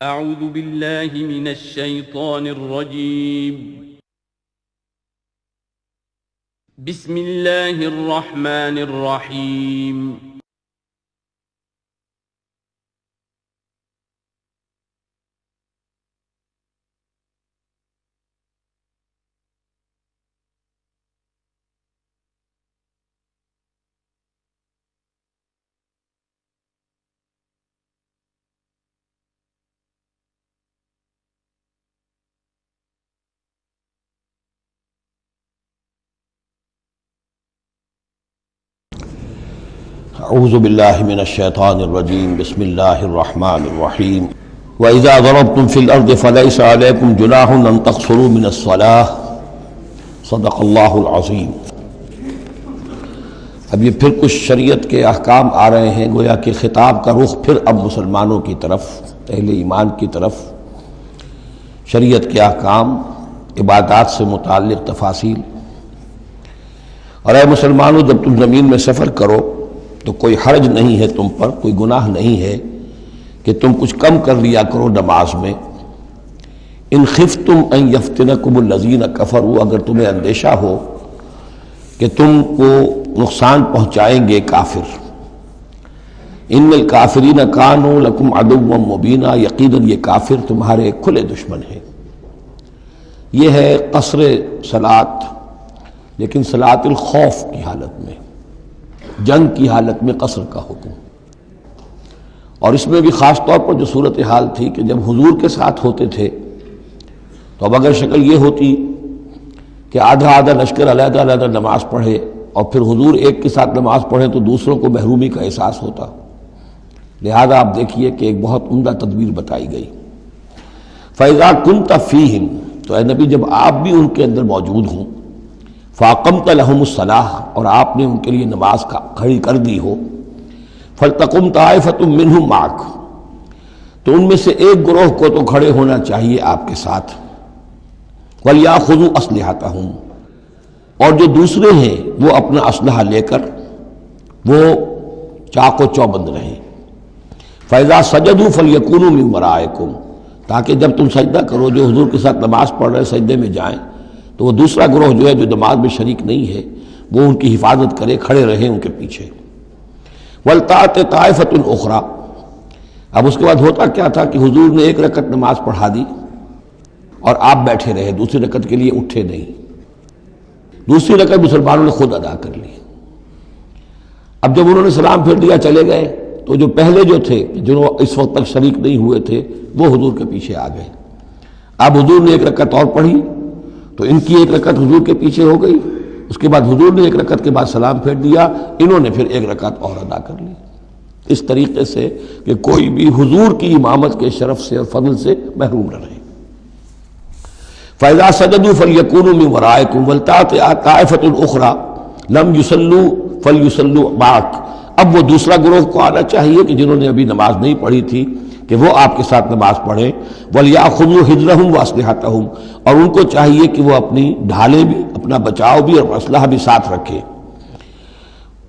اعوذ باللہ من الشیطان الرجیم بسم اللہ الرحمن الرحیم اعوذ باللہ من الشیطان الرجیم بسم اللہ الرحمن الرحیم وَإِذَا ضَرَبْتُمْ فِي الْأَرْضِ فَلَيْسَ عَلَيْكُمْ جُنَاحٌ أَن تَقْصُرُوا مِنَ الصَّلَاةِ صدق اللہ العظیم۔ اب یہ پھر کچھ شریعت کے احکام آ رہے ہیں، گویا کہ خطاب کا رخ پھر اب مسلمانوں کی طرف، اہل ایمان کی طرف۔ شریعت کے احکام، عبادات سے متعلق تفاصیل۔ اور اے مسلمانوں، جب تم زمین میں سفر کرو تو کوئی حرج نہیں ہے تم پر، کوئی گناہ نہیں ہے کہ تم کچھ کم کر لیا کرو نماز میں۔ ان خفتم ان یفتنکم الذین کفروا، اگر تمہیں اندیشہ ہو کہ تم کو نقصان پہنچائیں گے کافر۔ ان الکافرین کانوا لکم عدوا مبینا، یقیناً یہ کافر تمہارے کھلے دشمن ہیں۔ یہ ہے قصر صلاۃ، لیکن صلاۃ الخوف کی حالت میں، جنگ کی حالت میں قصر کا حکم۔ اور اس میں بھی خاص طور پر جو صورتحال تھی کہ جب حضور کے ساتھ ہوتے تھے تو اب اگر شکل یہ ہوتی کہ آدھا آدھا لشکر علیحدہ علیحدہ نماز پڑھے اور پھر حضور ایک کے ساتھ نماز پڑھے تو دوسروں کو محرومی کا احساس ہوتا۔ لہذا آپ دیکھیے کہ ایک بہت عمدہ تدبیر بتائی گئی۔ فَإِذَا كُنْتَ فِيهِمْ، تو اے نبی جب آپ بھی ان کے اندر موجود ہوں، فَأَقَمْتَ لَهُمُ الصَّلَاةَ، اور آپ نے ان کے لیے نماز کھڑی کر دی ہو، فَلْتَقُمْ طَائِفَةٌ مِّنْهُمْ مَعَكَ، تو ان میں سے ایک گروہ کو تو کھڑے ہونا چاہیے آپ کے ساتھ، وَلْيَأْخُذُوا أَسْلِحَتَهُمْ، اور جو دوسرے ہیں وہ اپنا اسلحہ لے کر وہ چاق و چوبند رہیں۔ فَإِذَا سَجَدُوا فَلْيَكُونُوا مِن وَرَائِكُمْ، تاکہ جب تم سجدہ کرو، جو حضور کے ساتھ نماز پڑھ رہے سجدے میں جائیں تو وہ دوسرا گروہ جو ہے جو نماز میں شریک نہیں ہے وہ ان کی حفاظت کرے، کھڑے رہیں ان کے پیچھے۔ وَلْتَأْتِ طَائِفَةٌ أُخْرَىٰ، اب اس کے بعد ہوتا کیا تھا کہ حضور نے ایک رکعت نماز پڑھا دی اور آپ بیٹھے رہے، دوسری رکعت کے لیے اٹھے نہیں۔ دوسری رکعت مسلمانوں نے خود ادا کر لی۔ اب جب انہوں نے سلام پھیر دیا چلے گئے تو جو پہلے جو تھے جنہوں اس وقت تک شریک نہیں ہوئے تھے وہ حضور کے پیچھے آ گئے۔ اب حضور نے ایک رکعت اور پڑھی تو ان کی ایک رکعت حضور کے پیچھے ہو گئی، اس کے بعد حضور نے ایک رکعت کے بعد سلام پھیر دیا، انہوں نے پھر ایک رکعت اور ادا کر لی، اس طریقے سے کہ کوئی بھی حضور کی امامت کے شرف سے اور فضل سے محروم نہ رہے۔ فَإِذَا سَجَدُوا فَلْيَكُونُوا مِن وَرَائِكُمْ وَلْتَأْتِ طَائِفَةٌ أُخْرَىٰ لَمْ يُصَلُّوا فَلْيُصَلُّوا مَعَكَ، اب وہ دوسرا گروہ کو آنا چاہیے کہ جنہوں نے ابھی نماز نہیں پڑھی تھی کہ وہ آپ کے ساتھ نماز پڑھیں۔ وَلْيَأْخُذُوا حِذْرَهُمْ وَأَسْلِحَتَهُمْ، اور ان کو چاہیے کہ وہ اپنی ڈھالیں بھی، اپنا بچاؤ بھی اور اسلحہ بھی ساتھ رکھے۔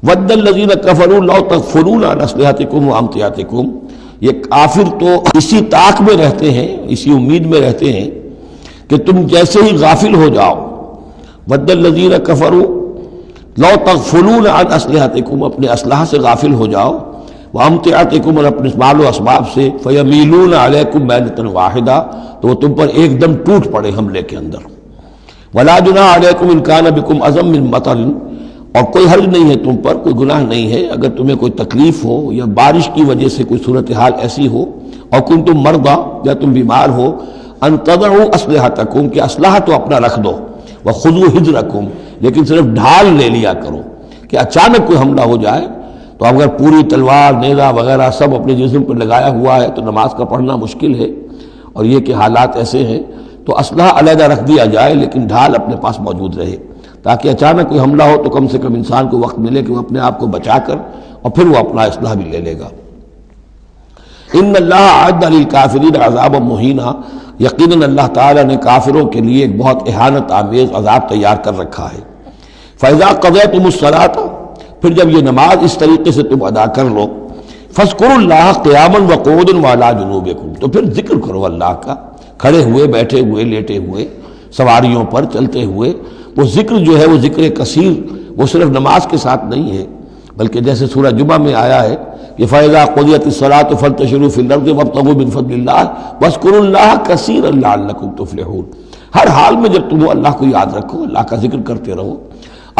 وَدَّ الَّذِينَ كَفَرُوا لَوْ تَغْفُلُونَ عَنْ أَسْلِحَتِكُمْ وَأَمْتِعَتِكُمْ، یہ کافر تو اسی طاق میں رہتے ہیں، اسی امید میں رہتے ہیں کہ تم جیسے ہی غافل ہو جاؤ۔ وَدَّ الَّذِينَ كَفَرُوا لَوْ تَغْفُلُونَ عَنْ أَسْلِحَتِكُمْ، اپنے اسلحہ سے غافل ہو جاؤ، وَأَمْتِعَتِكُمْ، اور اپنے مال و اسباب سے، فَيَمِيلُونَ عَلَيْكُمْ مَيْلَةً وَاحِدَةً، تو وہ تم پر ایک دم ٹوٹ پڑے حملے کے اندر۔ وَلَا جُنَاحَ عَلَيْكُمْ إِن كَانَ بِكُمْ أَذًى مِّن مَطَرٍ، اور کوئی حرج نہیں ہے تم پر، کوئی گناہ نہیں ہے اگر تمہیں کوئی تکلیف ہو یا بارش کی وجہ سے کوئی صورتحال ایسی ہو، اور کنتم مرضى، یا تم بیمار ہو، ان تضعوا اسلحتکم، کہ اسلحہ تو اپنا رکھ دو، وخذوا حذرکم، لیکن صرف ڈھال لے لیا کرو کہ اچانک کوئی حملہ ہو جائے تو اگر پوری تلوار نیزہ وغیرہ سب اپنے جسم پر لگایا ہوا ہے تو نماز کا پڑھنا مشکل ہے، اور یہ کہ حالات ایسے ہیں تو اسلحہ علیحدہ رکھ دیا جائے لیکن ڈھال اپنے پاس موجود رہے، تاکہ اچانک کوئی حملہ ہو تو کم سے کم انسان کو وقت ملے کہ وہ اپنے آپ کو بچا کر اور پھر وہ اپنا اسلحہ بھی لے لے گا۔ ان اللہ اعد للکافرین عذابا مہینا، یقیناً اللہ تعالیٰ نے کافروں کے لیے ایک بہت اہانت آمیز عذاب تیار کر رکھا ہے۔ فَإِذَا قَضَيْتُمُ الصَّلَاةَ، پھر جب یہ نماز اس طریقے سے تم ادا کر لو، فاذکروا اللہ قیاما وقعودا وعلی جنوبکم، تو پھر ذکر کرو اللہ کا کھڑے ہوئے، بیٹھے ہوئے، لیٹے ہوئے، سواریوں پر چلتے ہوئے۔ وہ ذکر جو ہے وہ ذکر کثیر، وہ صرف نماز کے ساتھ نہیں ہے، بلکہ جیسے سورہ جمعہ میں آیا ہے کہ فَإِذَا قُضِيَتِ الصَّلَاةُ فَانتَشِرُوا فِي الْأَرْضِ وَابْتَغُوا مِن فَضْلِ اللَّهِ وَاذْكُرُوا اللَّهَ كَثِيرًا لَعَلَّكُمْ تُفْلِحُونَ۔ ہر حال میں جب تم اللہ کو یاد رکھو، اللہ کا ذکر کرتے رہو۔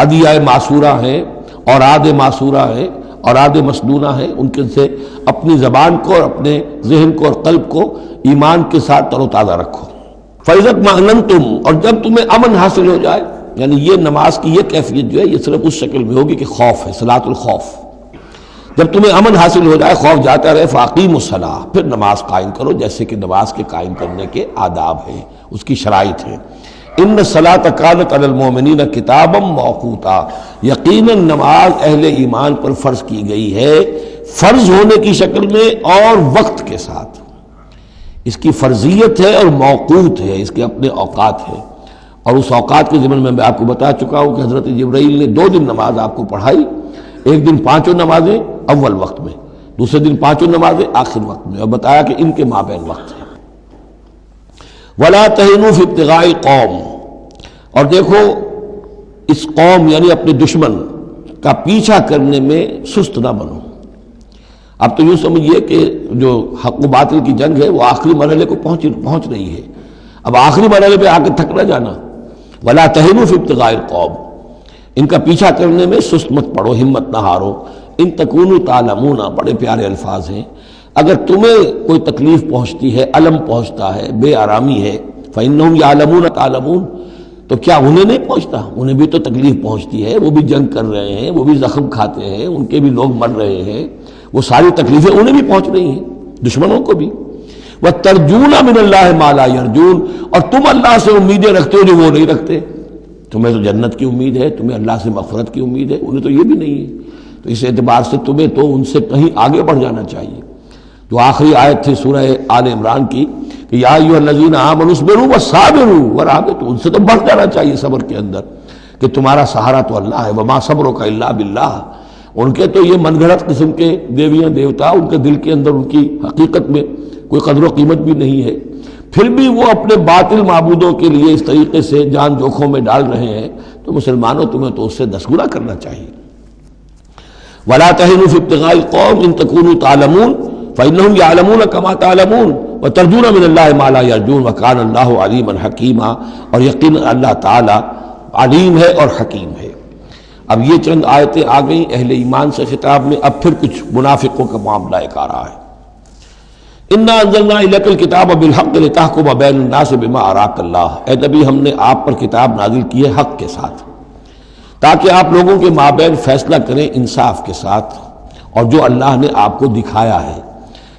ادعیہ معصورہ ہیں، اوراد معصورہ ہیں، اوراد مسنونہ ہیں، ان کے سے اپنی زبان کو اور اپنے ذہن کو اور قلب کو ایمان کے ساتھ تر و تازہ رکھو۔ فَإِذَا اطْمَأْنَنْتُمْ، اور جب تمہیں امن حاصل ہو جائے، یعنی یہ نماز کی یہ کیفیت جو ہے یہ صرف اس شکل میں ہوگی کہ خوف ہے، صلاۃ الخوف۔ جب تمہیں امن حاصل ہو جائے، خوف جاتا رہے، فَأَقِیمُوا الصَّلَاةَ، پھر نماز قائم کرو، جیسے کہ نماز کے قائم کرنے کے آداب ہیں، اس کی شرائط ہیں۔ ان الصلاۃ کانت علی المؤمنین کتابا موقوتا، یقیناً نماز اہل ایمان پر فرض کی گئی ہے، فرض ہونے کی شکل میں اور وقت کے ساتھ۔ اس کی فرضیت ہے اور موقوت ہے، اس کے اپنے اوقات ہیں، اور اس اوقات کے ضمن میں آپ کو بتا چکا ہوں کہ حضرت جبرائیل نے 2 دن نماز آپ کو پڑھائی، ایک دن 5 نمازیں اول وقت میں، دوسرے دن 5 نمازیں آخر وقت میں، اور بتایا کہ ان کے مابین وقت ہے۔ وَلَا تَهِنُوا فِي ابْتِغَاءِ الْقَوْمِ، اور دیکھو اس قوم یعنی اپنے دشمن کا پیچھا کرنے میں سست نہ بنو۔ اب تو یوں سمجھیے کہ جو حق و باطل کی جنگ ہے وہ آخری مرحلے کو پہنچ رہی ہے، اب آخری مرحلے پہ آ کے تھک نہ جانا۔ وَلَا تَهِنُوا فِي ابْتِغَاءِ الْقَوْمِ، ان کا پیچھا کرنے میں سست مت پڑو، ہمت نہ ہارو۔ ان تکونوا تعلمون، بڑے پیارے الفاظ ہیں، اگر تمہیں کوئی تکلیف پہنچتی ہے، الم پہنچتا ہے، بے آرامی ہے، فَإِنَّهُمْ يَعْلَمُونَ تَعْلَمُونَ، تو کیا انہیں نہیں پہنچتا؟ انہیں بھی تو تکلیف پہنچتی ہے، وہ بھی جنگ کر رہے ہیں، وہ بھی زخم کھاتے ہیں، ان کے بھی لوگ مر رہے ہیں، وہ ساری تکلیفیں انہیں بھی پہنچ رہی ہیں، دشمنوں کو بھی۔ وَتَرْجُونَ مِنَ اللَّهِ مَا لَا يَرْجُونَ، اور تم اللہ سے امیدیں رکھتے ہو جو وہ نہیں رکھتے۔ تمہیں تو جنت کی امید ہے، تمہیں اللہ سے مغفرت کی امید ہے، انہیں تو یہ بھی نہیں ہے، تو اس اعتبار سے تمہیں تو ان سے کہیں آگے بڑھ جانا چاہیے۔ جو آخری آیت تھی سورہ آل عمران کی کہ یا ایھا الذین آمنوا اصبروا وصابروا ورابطوا، ان سے تو بڑھ جانا چاہیے صبر کے اندر کہ تمہارا سہارا تو اللہ ہے، وما صبرک الا باللہ۔ ان کے تو یہ من گھڑت قسم کے دیویاں دیوتا، ان کے دل کے اندر ان کی حقیقت میں کوئی قدر و قیمت بھی نہیں ہے، پھر بھی وہ اپنے باطل معبودوں کے لیے اس طریقے سے جان جوکھوں میں ڈال رہے ہیں، تو مسلمانوں تمہیں تو اس سے 10 گنا کرنا چاہیے۔ وَلَا تَهِنُوا فِي ابْتِغَاءِ الْقَوْمِ إِن تَكُونُوا تَعْلَمُونَ فَإِنَّهُمْ يَعْلَمُونَ كَمَا تَعْلَمُونَ وَتَرْجُونَ مِنَ اللَّهِ مَا لَا يَرْجُونَ وَكَانَ اللَّهُ عَلِيمًا حَكِيمًا، اور یقیناً اللہ تعالیٰ علیم ہے اور حکیم ہے۔ اب یہ چند آیتیں آ گئیں اہل ایمان سے خطاب میں، اب پھر کچھ منافقوں کا معاملہ ایک آ رہا ہے۔ اِنَّا أَنزَلْنَا إِلَيْكَ الْكِتَابَ بِالْحَقِّ لِتَحْكُمَ بَيْنَ النَّاسِ بِمَا أَرَاكَ اللَّهُ، اے نبی ہم نے آپ پر کتاب نازل کی ہے حق کے ساتھ، تاکہ آپ لوگوں کے مابین فیصلہ کریں انصاف کے ساتھ، اور جو اللہ نے آپ کو دکھایا ہے،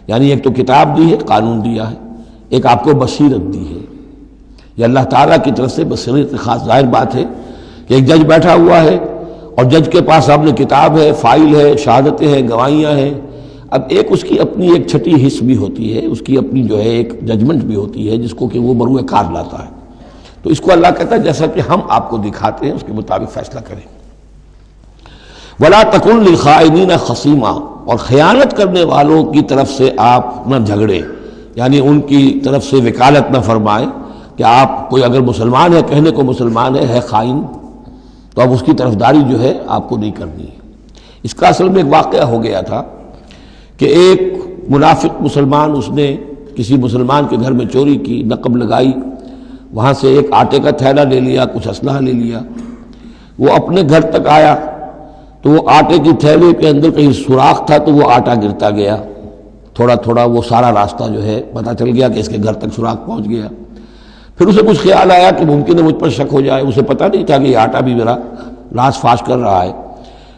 یعنی ایک تو کتاب دی ہے، قانون دیا ہے، ایک آپ کو بصیرت دی ہے، یہ اللہ تعالیٰ کی طرف سے بصیرت خاص۔ ظاہر بات ہے کہ ایک جج بیٹھا ہوا ہے اور جج کے پاس سامنے کتاب ہے، فائل ہے، شہادتیں ہیں، گواہیاں ہیں، اب ایک اس کی اپنی ایک چھٹی حص بھی ہوتی ہے، اس کی اپنی جو ہے ایک ججمنٹ بھی ہوتی ہے جس کو کہ وہ بروئے کار لاتا ہے، تو اس کو اللہ کہتا ہے جیسا کہ ہم آپ کو دکھاتے ہیں اس کے مطابق فیصلہ کریں۔ وَلَا تَكُن لِلْخَائِنِينَ خَصِيمًا، اور خیانت کرنے والوں کی طرف سے آپ نہ جھگڑے، یعنی ان کی طرف سے وکالت نہ فرمائیں کہ آپ کوئی اگر مسلمان ہے، کہنے کو مسلمان ہے خائن، تو اب اس کی طرفداری جو ہے آپ کو نہیں کرنی ہے۔ اس کا اصل میں ایک واقعہ ہو گیا تھا کہ ایک منافق مسلمان، اس نے کسی مسلمان کے گھر میں چوری کی، نقب لگائی، وہاں سے ایک آٹے کا تھیلا لے لیا، کچھ اسلحہ لے لیا، وہ اپنے گھر تک آیا تو وہ آٹے کی تھیلے کے اندر کہیں سوراخ تھا تو وہ آٹا گرتا گیا، تھوڑا تھوڑا وہ سارا راستہ جو ہے پتہ چل گیا کہ اس کے گھر تک سوراخ پہنچ گیا۔ پھر اسے کچھ خیال آیا کہ ممکن ہے مجھ پر شک ہو جائے، اسے پتہ نہیں تھا کہ یہ آٹا بھی میرا راز فاش کر رہا ہے۔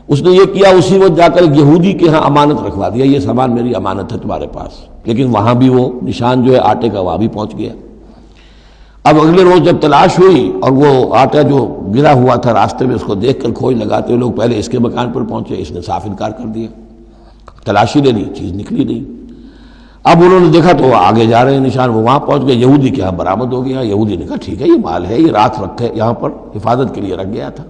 اس نے یہ کیا، اسی وقت جا کر ایک یہودی کے ہاں امانت رکھوا دیا، یہ سامان میری امانت ہے تمہارے پاس، لیکن وہاں بھی وہ نشان جو ہے آٹے کا وہاں بھی پہنچ گیا۔ اب اگلے روز جب تلاش ہوئی اور وہ آٹا جو گرا ہوا تھا راستے میں، اس کو دیکھ کر کھوج لگاتے ہوئے لوگ پہلے اس کے مکان پر پہنچے، اس نے صاف انکار کر دیا، تلاشی لے لی، چیز نکلی نہیں۔ اب انہوں نے دیکھا تو وہ آگے جا رہے ہیں نشان، وہ وہاں پہنچ گئے، یہودی کے ہاں برآمد ہو گیا۔ یہودی نے کہا ٹھیک ہے، یہ مال ہے، یہ رات رکھے یہاں پر حفاظت کے لیے رکھ گیا تھا۔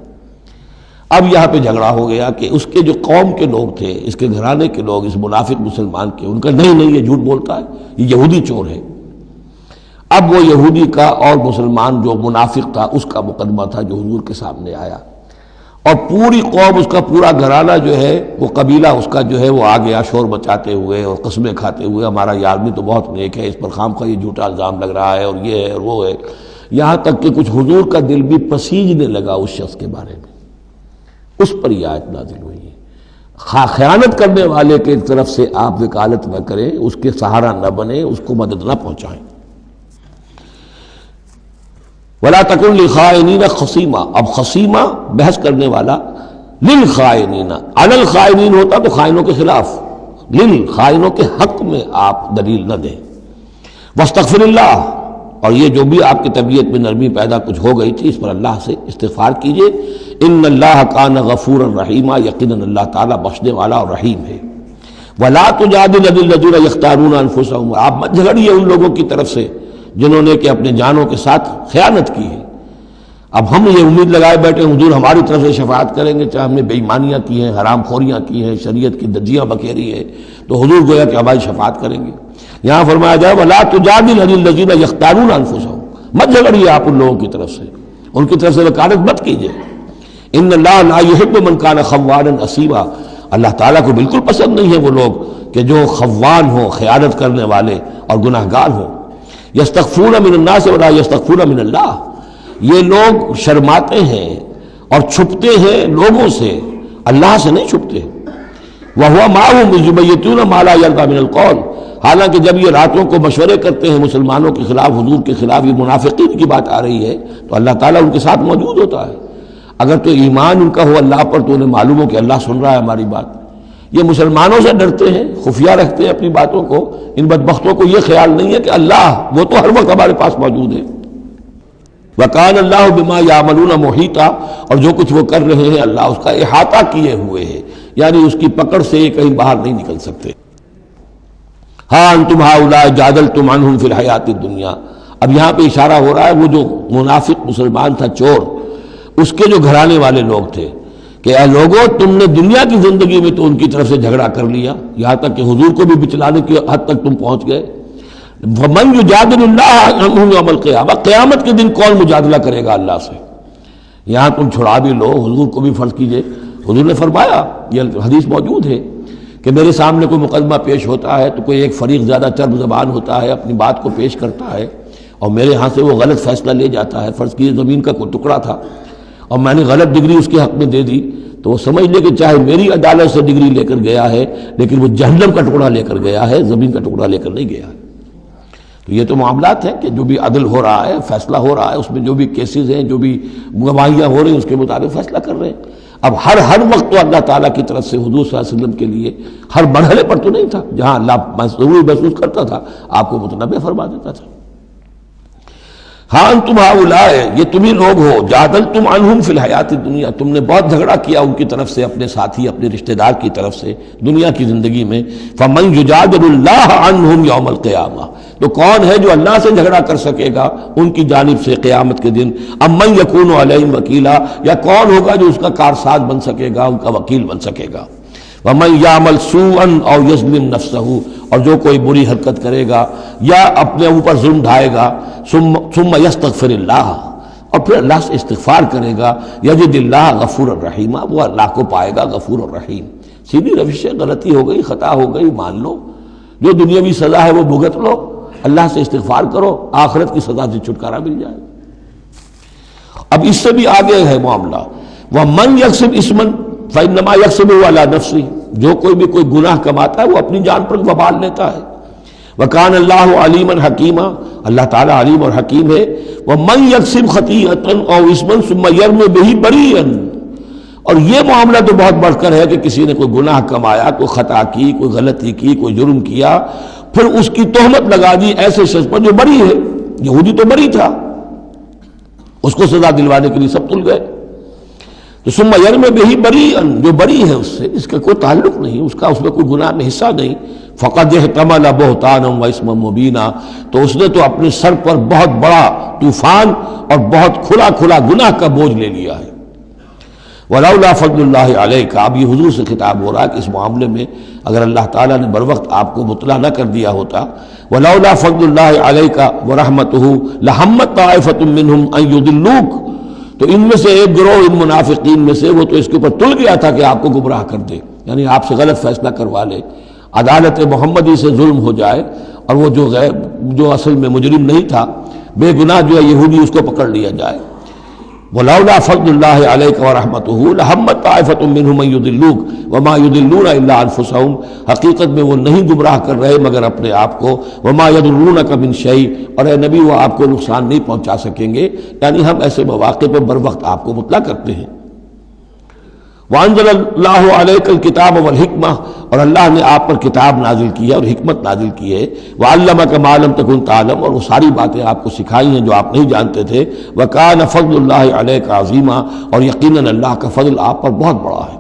اب یہاں پہ جھگڑا ہو گیا کہ اس کے جو قوم کے لوگ تھے، اس کے گھرانے کے لوگ، اس منافق مسلمان کے، ان کا نہیں یہ جھوٹ بولتا ہے، یہ یہودی چور ہے۔ اب وہ یہودی کا اور مسلمان جو منافق تھا اس کا مقدمہ تھا جو حضور کے سامنے آیا، اور پوری قوم، اس کا پورا گھرانہ جو ہے، وہ قبیلہ اس کا جو ہے وہ آ گیا شور مچاتے ہوئے اور قسمیں کھاتے ہوئے، ہمارا یہ آدمی تو بہت نیک ہے، اس پر خامخواہ یہ جھوٹا الزام لگ رہا ہے، اور یہ ہے اور وہ ہے، یہاں تک کہ کچھ حضور کا دل بھی پسیجنے لگا اس شخص کے بارے میں۔ اس پر یہ آیت نازل ہوئی ہے، خیانت کرنے والے کی طرف سے آپ وکالت نہ کریں، اس کے سہارا نہ بنیں، اس کو مدد نہ پہنچائیں۔ وَلَا تَكُنْ لِلْخَائِنِينَ خَصِيمًا، اب خصیمہ بحث کرنے والا، للخائنین، علی الخائنین ہوتا تو خائنوں کے خلاف، للخائنوں کے حق میں آپ دلیل نہ دیں۔ وَاسْتَغْفِرِ اللَّهَ، اور یہ جو بھی آپ کی طبیعت میں نرمی پیدا کچھ ہو گئی تھی، اس پر اللہ سے استغفار کیجئے، ان اللہ کان غفورا رحیما، یقیناً اللہ تعالیٰ بخشنے والا اور رحیم ہے۔ وَلَا تُجَادِلْ عَنِ الَّذِينَ يَخْتَانُونَ أَنفُسَهُمْ، آپ مت جھگڑیے ان لوگوں کی طرف سے جنہوں نے کہ اپنے جانوں کے ساتھ خیانت کی ہے۔ اب ہم یہ امید لگائے بیٹھے حضور ہماری طرف سے شفاعت کریں گے، چاہے ہم نے بے ایمانیاں کی ہیں، حرام خوریاں کی ہیں، شریعت کی دجیاں بکھیری ہے، تو حضور گویا کہ ہماری شفاعت کریں گے۔ یہاں فرمایا جائے وَلَا تُجَادِلْ عَنِ الَّذِينَ يَخْتَانُونَ أَنفُسَهُمْ، مت جھگڑیے آپ ان لوگوں کی طرف سے، ان کی طرف سے وکالت مت کیجیے۔ ان اللہ لا يحب من كان خوانا اثیما، اللہ تعالیٰ کو بالکل پسند نہیں ہے وہ لوگ کہ جو خوان ہوں، خیانت کرنے والے اور گناہ گار ہوں۔ یستخفون من الناس ولا یستخفون من اللہ، یہ لوگ شرماتے ہیں اور چھپتے ہیں لوگوں سے، اللہ سے نہیں چھپتے۔ وَهُوَ مَعَهُمْ إِذْ يُبَيِّتُونَ مَا لَا يَرْضَىٰ مِنَ الْقَوْلِ، حالانکہ جب یہ راتوں کو مشورے کرتے ہیں مسلمانوں کے خلاف، حضور کے خلاف، یہ منافقین کی بات آ رہی ہے، تو اللہ تعالیٰ ان کے ساتھ موجود ہوتا ہے۔ اگر تو ایمان ان کا ہو اللہ پر تو انہیں معلوم ہو کہ اللہ سن رہا ہے ہماری بات۔ یہ مسلمانوں سے ڈرتے ہیں، خفیہ رکھتے ہیں اپنی باتوں کو، ان بدبختوں کو یہ خیال نہیں ہے کہ اللہ وہ تو ہر وقت ہمارے پاس موجود ہے۔ وَكَانَ اللَّهُ بِمَا يَعْمَلُونَ مُحِيطًا، اور جو کچھ وہ کر رہے ہیں اللہ اس کا احاطہ کیے ہوئے ہے، یعنی اس کی پکڑ سے یہ کہیں باہر نہیں نکل سکتے۔ ہاں انتم ہؤلاء جادلتم عنہم فی الحیاۃ الدنیا، اب یہاں پہ اشارہ ہو رہا ہے وہ جو منافق مسلمان تھا، چور، اس کے جو گھرانے والے لوگ تھے کہ اے لوگوں تم نے دنیا کی زندگی میں تو ان کی طرف سے جھگڑا کر لیا، یہاں تک کہ حضور کو بھی بچلانے کی حد تک تم پہنچ گئے۔ وَمَن يُجَادِلُ اللَّهَ عَنْهُ يَوْمَ الْقِيَامَةِ، قیامت کے دن کون مجادلہ کرے گا اللہ سے؟ یہاں تم چھڑا بھی لو، حضور کو بھی فرض کیجئے، حضور نے فرمایا، یہ حدیث موجود ہے کہ میرے سامنے کوئی مقدمہ پیش ہوتا ہے تو کوئی ایک فریق زیادہ چرب زبان ہوتا ہے، اپنی بات کو پیش کرتا ہے اور میرے ہاں سے وہ غلط فیصلہ لے جاتا ہے۔ فرض کیجئے زمین کا کوئی ٹکڑا تھا اور میں نے غلط ڈگری اس کے حق میں دے دی، تو وہ سمجھ لے کہ چاہے میری عدالت سے ڈگری لے کر گیا ہے لیکن وہ جہنم کا ٹکڑا لے کر گیا ہے، زمین کا ٹکڑا لے کر نہیں گیا ہے۔ تو یہ تو معاملات ہیں کہ جو بھی عدل ہو رہا ہے، فیصلہ ہو رہا ہے، اس میں جو بھی کیسز ہیں، جو بھی گواہیاں ہو رہی ہیں، اس کے مطابق فیصلہ کر رہے ہیں۔ اب ہر وقت تو اللہ تعالیٰ کی طرف سے حضور صلی اللہ علیہ وسلم کے لیے ہر مرحلے پر تو نہیں تھا، جہاں اللہ ضروری محسوس کرتا تھا آپ کو متنبع فرما دیتا تھا۔ ہاں انتم ہؤلاء، یہ تمہیں لوگ ہو، جادلتم عنہم فی الحیات الدنیا، تم نے بہت جھگڑا کیا ان کی طرف سے، اپنے ساتھی، اپنے رشتہ دار کی طرف سے دنیا کی زندگی میں۔ فمن یجادل اللہ عنہم یوم القیامہ، تو کون ہے جو اللہ سے جھگڑا کر سکے گا ان کی جانب سے قیامت کے دن؟ ام من یکون علیہم وکیلا، یا کون ہوگا جو اس کا کارساز بن سکے گا، ان کا وکیل بن سکے گا؟ وَمَن يَعْمَلْ سُوءًا أَوْ يَظْلِمْ نَفْسَهُ، اور جو کوئی بری حرکت کرے گا یا اپنے اوپر ظلم ڈھائے گا، ثُمَّ يَسْتَغْفِرِ اللَّهَ، اور پھر اللہ سے استغفار کرے گا، يَجِدِ اللَّهَ غَفُورًا رَحِيمًا، وہ اللہ کو پائے گا غفور الرحیم۔ سیدھی روش ہے، غلطی ہو گئی، خطا ہو گئی، مان لو، جو دنیاوی سزا ہے وہ بھگت لو، اللہ سے استغفار کرو، آخرت کی سزا سے چھٹکارا مل جائے۔ اب اس سے بھی آگے ہے معاملہ، وَمَن يَكْسِبْ إِثْمًا فَإِنَّمَا يَكْسِبُهُ عَلَى نَفْسِهِ، جو کوئی بھی کوئی گناہ کماتا ہے وہ اپنی جان پر وبال لیتا ہے۔ وَكَانَ اللَّهُ عَلِيمًا حَكِيمًا، اللہ تعالیٰ علیم اور حکیم ہے۔ وَمَن يَكْسِبْ خَطِيئَةً أَوْ إِثْمًا ثُمَّ يَرْمِ بِهِ بَرِيئًا، اور یہ معاملہ تو بہت بڑھ کر ہے کہ کسی نے کوئی گناہ کمایا، کوئی خطا کی، کوئی غلطی کی، کوئی جرم کیا، پھر اس کی تہمت لگا دی ایسے شخص پر جو بری ہے۔ یہودی تو بری تھا، اس کو سزا دلوانے کے لیے سب تل گئے۔ تو ثم یرم بہ بریئا، جو بری ہے اس سے، اس کا کوئی تعلق نہیں، اس کا اس میں کوئی گناہ میں حصہ نہیں، فقد احتمل بہتانا و اسما مبینا، تو اس نے تو اپنے سر پر بہت بڑا طوفان اور بہت کھلا کھلا گناہ کا بوجھ لے لیا ہے۔ ولولا فضل اللہ علیک، اب یہ حضور سے خطاب ہو رہا ہے کہ اس معاملے میں اگر اللہ تعالیٰ نے بروقت آپ کو مطلع نہ کر دیا ہوتا، ولولا فضل اللہ علیک ورحمتہ لہمت طائفۃ منہم ان یضلوک، تو ان میں سے ایک گروہ ان منافقین میں سے وہ تو اس کے اوپر تل گیا تھا کہ آپ کو گمراہ کر دے، یعنی آپ سے غلط فیصلہ کروا لے، عدالت محمدی سے ظلم ہو جائے، اور وہ جو اصل میں مجرم نہیں تھا، بے گناہ جو ہے یہودی، اس کو پکڑ لیا جائے۔ ولولا فضل اللہ علیک ورحمتہ لہمت طائفۃ منہم ان یضلوک وما یضلون الا انفسہم، حقیقت میں وہ نہیں گمراہ کر رہے مگر اپنے آپ کو، وما یضرونک من شیء، اور اے نبی وہ آپ کو نقصان نہیں پہنچا سکیں گے، یعنی ہم ایسے مواقع پہ بر وقت آپ کو مطلع کرتے ہیں۔ وانزل اللہ علیک الکتاب والحکمہ، اور اللہ نے آپ پر کتاب نازل کی ہے اور حکمت نازل کی ہے، وعلمک ما لم تکن تعلم، اور وہ ساری باتیں آپ کو سکھائی ہیں جو آپ نہیں جانتے تھے، وکان فضل اللہ علیک عظیما، اور یقیناً اللہ کا فضل آپ پر بہت بڑا ہے۔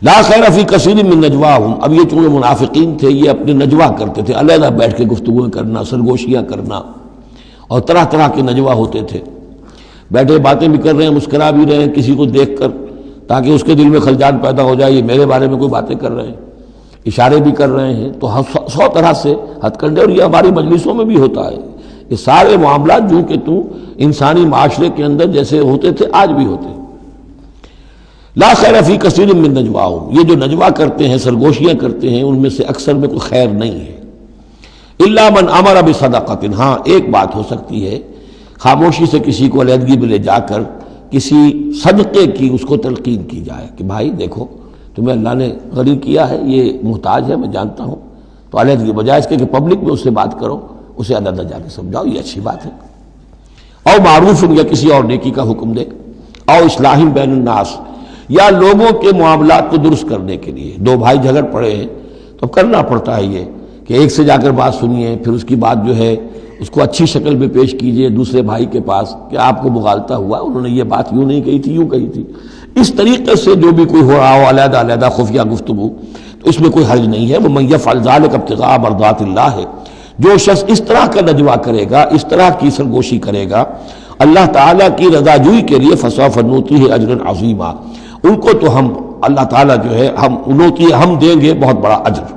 لا خیر فی کثیر من نجواہم، اب یہ چونکہ منافقین تھے یہ اپنے نجوا کرتے تھے، علیحدہ بیٹھ کے گفتگویں کرنا، سرگوشیاں کرنا، اور طرح طرح کے نجوا ہوتے تھے، بیٹھے باتیں بھی کر رہے ہیں، مسکرا بھی رہے ہیں کسی کو دیکھ کر تاکہ اس کے دل میں خلجان پیدا ہو جائے، یہ میرے بارے میں کوئی باتیں کر رہے ہیں، اشارے بھی کر رہے ہیں، تو 100 طرح سے ہتھ کنڈے، اور یہ ہماری مجلسوں میں بھی ہوتا ہے، یہ سارے معاملات جو کہ انسانی معاشرے کے اندر جیسے ہوتے تھے آج بھی ہوتے ہیں۔ لا خیر فی کثیر من نجواہم، یہ جو نجوا کرتے ہیں، سرگوشیاں کرتے ہیں، ان میں سے اکثر میں کوئی خیر نہیں ہے، الا من امر بصدقۃ، ہاں ایک بات ہو سکتی ہے، خاموشی سے کسی کو علیحدگی میں لے جا کر کسی صدقے کی اس کو تلقین کی جائے کہ بھائی دیکھو تمہیں اللہ نے غنی کیا ہے، یہ محتاج ہے میں جانتا ہوں، تو علیحدگی بجائے اس کے کہ پبلک میں اس سے بات کرو، اسے علیحدہ جا کے سمجھاؤ، یہ اچھی بات ہے۔ او معروف، یا کسی اور نیکی کا حکم دے، او اصلاح بین الناس، یا لوگوں کے معاملات کو درست کرنے کے لیے، دو بھائی جھگڑ پڑے ہیں تو کرنا پڑتا ہے یہ کہ ایک سے جا کر بات سنیے، پھر اس کی بات جو ہے اس کو اچھی شکل میں پیش کیجئے دوسرے بھائی کے پاس کہ آپ کو مغالطہ ہوا، انہوں نے یہ بات یوں نہیں کہی تھی، یوں کہی تھی، اس طریقے سے جو بھی کوئی ہو رہا ہو علیحدہ علیحدہ خفیہ گفتگو، تو اس میں کوئی حرج نہیں ہے۔ وَمَن يَفْعَلْ ذَلِكَ ابْتِغَاءَ مَرْضَاتِ اللَّهِ، جو شخص اس طرح کا نجوا کرے گا، اس طرح کی سرگوشی کرے گا اللہ تعالیٰ کی رضا جوئی کے لیے، فَسَوْفَ نُؤْتِيهِ أَجْرًا عَظِيمًا، ان کو تو ہم اللہ تعالیٰ جو ہے ہم دیں گے بہت بڑا اجر۔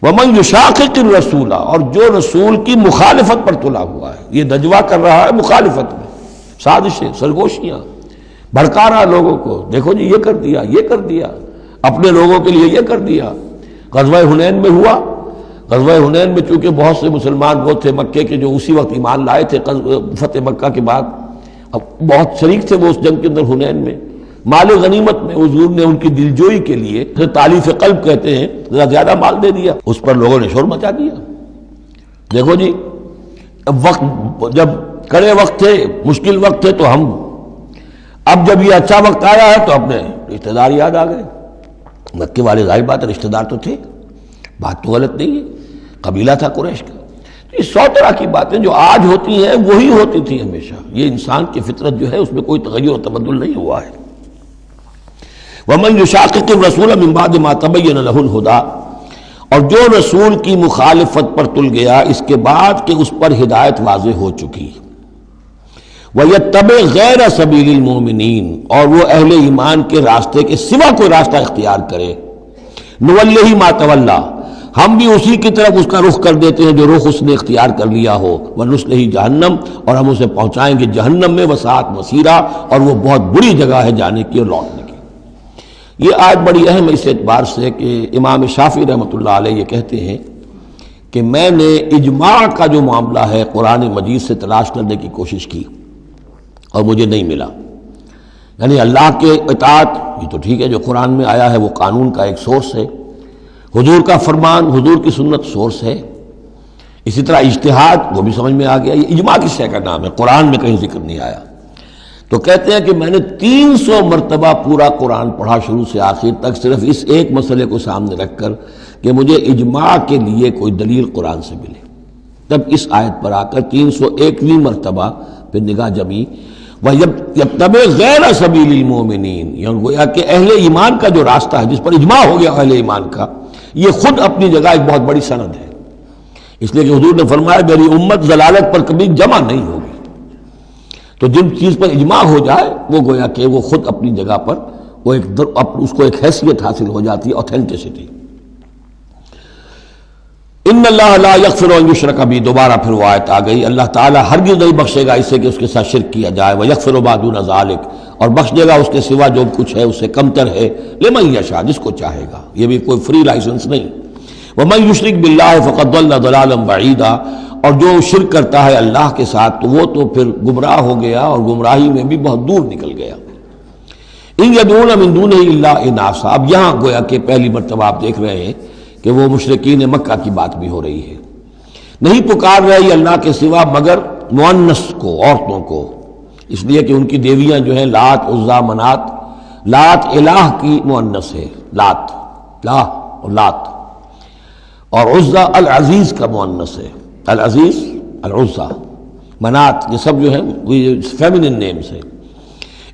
وَمَن يُشَاقِقِ الرَّسُولَ، اور جو رسول کی مخالفت پر تلا ہوا ہے، یہ نجوا کر رہا ہے مخالفت میں، سازشیں، سرگوشیاں، بھڑکا رہا لوگوں کو، دیکھو جی یہ کر دیا، یہ کر دیا، اپنے لوگوں کے لیے یہ کر دیا۔ غزوہ حنین میں ہوا، غزوہ حنین میں چونکہ بہت سے مسلمان وہ تھے مکے کے جو اسی وقت ایمان لائے تھے فتح مکہ کے بعد، اب بہت شریک تھے وہ اس جنگ کے اندر حنین میں، مال غنیمت میں حضور نے ان کی دلجوئی کے لیے تالیف قلب کہتے ہیں، ذرا زیادہ مال دے دیا، اس پر لوگوں نے شور مچا دیا۔ دیکھو جی وقت جب کڑے وقت تھے، مشکل وقت تھے تو ہم، اب جب یہ اچھا وقت آیا ہے تو اپنے رشتہ دار یاد آ گئے۔ مکے والے ظاہر بات ہے رشتہ دار تو تھے، بات تو غلط نہیں ہے، قبیلہ تھا قریش کا۔ یہ 100 طرح کی باتیں جو آج ہوتی ہیں وہی ہوتی تھی ہمیشہ، یہ انسان کی فطرت جو ہے اس میں کوئی تغیر و تبدل نہیں ہوا ہے۔ وَمَن يُشَاقِقِ الرَّسُولَ مِن بَعْدِ مَا تَبَيَّنَ لَهُ الْهُدَىٰ، اور جو رسول کی مخالفت پر تل گیا اس کے بعد کہ اس پر ہدایت واضح ہو چکی، وَيَتَّبِعْ غَيْرَ سَبِيلِ الْمُؤْمِنِينَ، اور وہ اہل ایمان کے راستے کے سوا کوئی راستہ اختیار کرے، نُوَلِّهِ مَا تَوَلَّىٰ، ہم بھی اسی کی طرف اس کا رخ کر دیتے ہیں جو رخ اس نے اختیار کر لیا ہو، وَنُصْلِهِ جہنم، اور ہم اسے پہنچائیں گے جہنم میں، وَسَاءَتْ مَصِيرًا، اور وہ بہت بری جگہ ہے جانے کی اور لوٹنے کی۔ یہ آیت بڑی اہم ہے اس اعتبار سے کہ امام شافعی رحمۃ اللہ علیہ یہ کہتے ہیں کہ میں نے اجماع کا جو معاملہ ہے قرآن مجید سے تلاش کرنے کی کوشش کی اور مجھے نہیں ملا، یعنی اللہ کے اطاعت یہ تو ٹھیک ہے جو قرآن میں آیا ہے وہ قانون کا ایک سورس ہے، حضور کا فرمان، حضور کی سنت سورس ہے، اسی طرح اجتہاد وہ بھی سمجھ میں آ گیا، یہ اجماع کس شے کا نام ہے، قرآن میں کہیں ذکر نہیں آیا۔ تو کہتے ہیں کہ میں نے 300 مرتبہ پورا قرآن پڑھا شروع سے آخر تک، صرف اس ایک مسئلے کو سامنے رکھ کر کہ مجھے اجماع کے لیے کوئی دلیل قرآن سے ملے، تب اس آیت پر آ کر 301ویں مرتبہ پھر نگاہ جمی، وَيَتَّبِعْ غَيْرَ سَبِيلِ الْمُؤْمِنِينَ، یعنی گویا کہ اہل ایمان کا جو راستہ ہے جس پر اجماع ہو گیا اہل ایمان کا، یہ خود اپنی جگہ ایک بہت بڑی سند ہے، اس لیے کہ حضور نے فرمایا میری امت ضلالت پر کبھی جمع نہیں ہوگی، تو جن چیز پر اجماع ہو جائے وہ گویا کہ وہ خود اپنی جگہ پر وہ اس کو ایک حیثیت حاصل ہو جاتی ہے، اوتھینٹسٹی۔ ان اللہ لا یغفر ان یشرک بہ، دوبارہ پھر وہ آیت آ گئی، اللہ تعالیٰ ہرگز نہیں بخشے گا اسے کہ اس کے ساتھ شرک کیا جائے، ویغفر ما دون ذلک، اور بخش دے گا اس کے سوا جو کچھ ہے اس سے کمتر ہے، لمن یشاء، جس کو چاہے گا، یہ بھی کوئی فری لائسنس نہیں۔ ومن یشرک باللہ فقد ضل ضلالا بعیدا، اور جو شرک کرتا ہے اللہ کے ساتھ تو وہ تو پھر گمراہ ہو گیا اور گمراہی میں بھی بہت دور نکل گیا۔ ان یدعون من دونہ الا اناثا، اب یہاں گویا کہ پہلی مرتبہ آپ دیکھ رہے ہیں کہ وہ مشرکین مکہ کی بات بھی ہو رہی ہے، نہیں پکار رہی اللہ کے سوا مگر مؤنث کو، عورتوں کو، اس لیے کہ ان کی دیویاں جو ہیں لات، عزا، منات، لات الہ کی مؤنث ہے، لات، لا اور لات، اور عزا العزیز کا مؤنث ہے، العزیز، العزا، منات، یہ سب جو ہیں فیمنن نیمز ہیں۔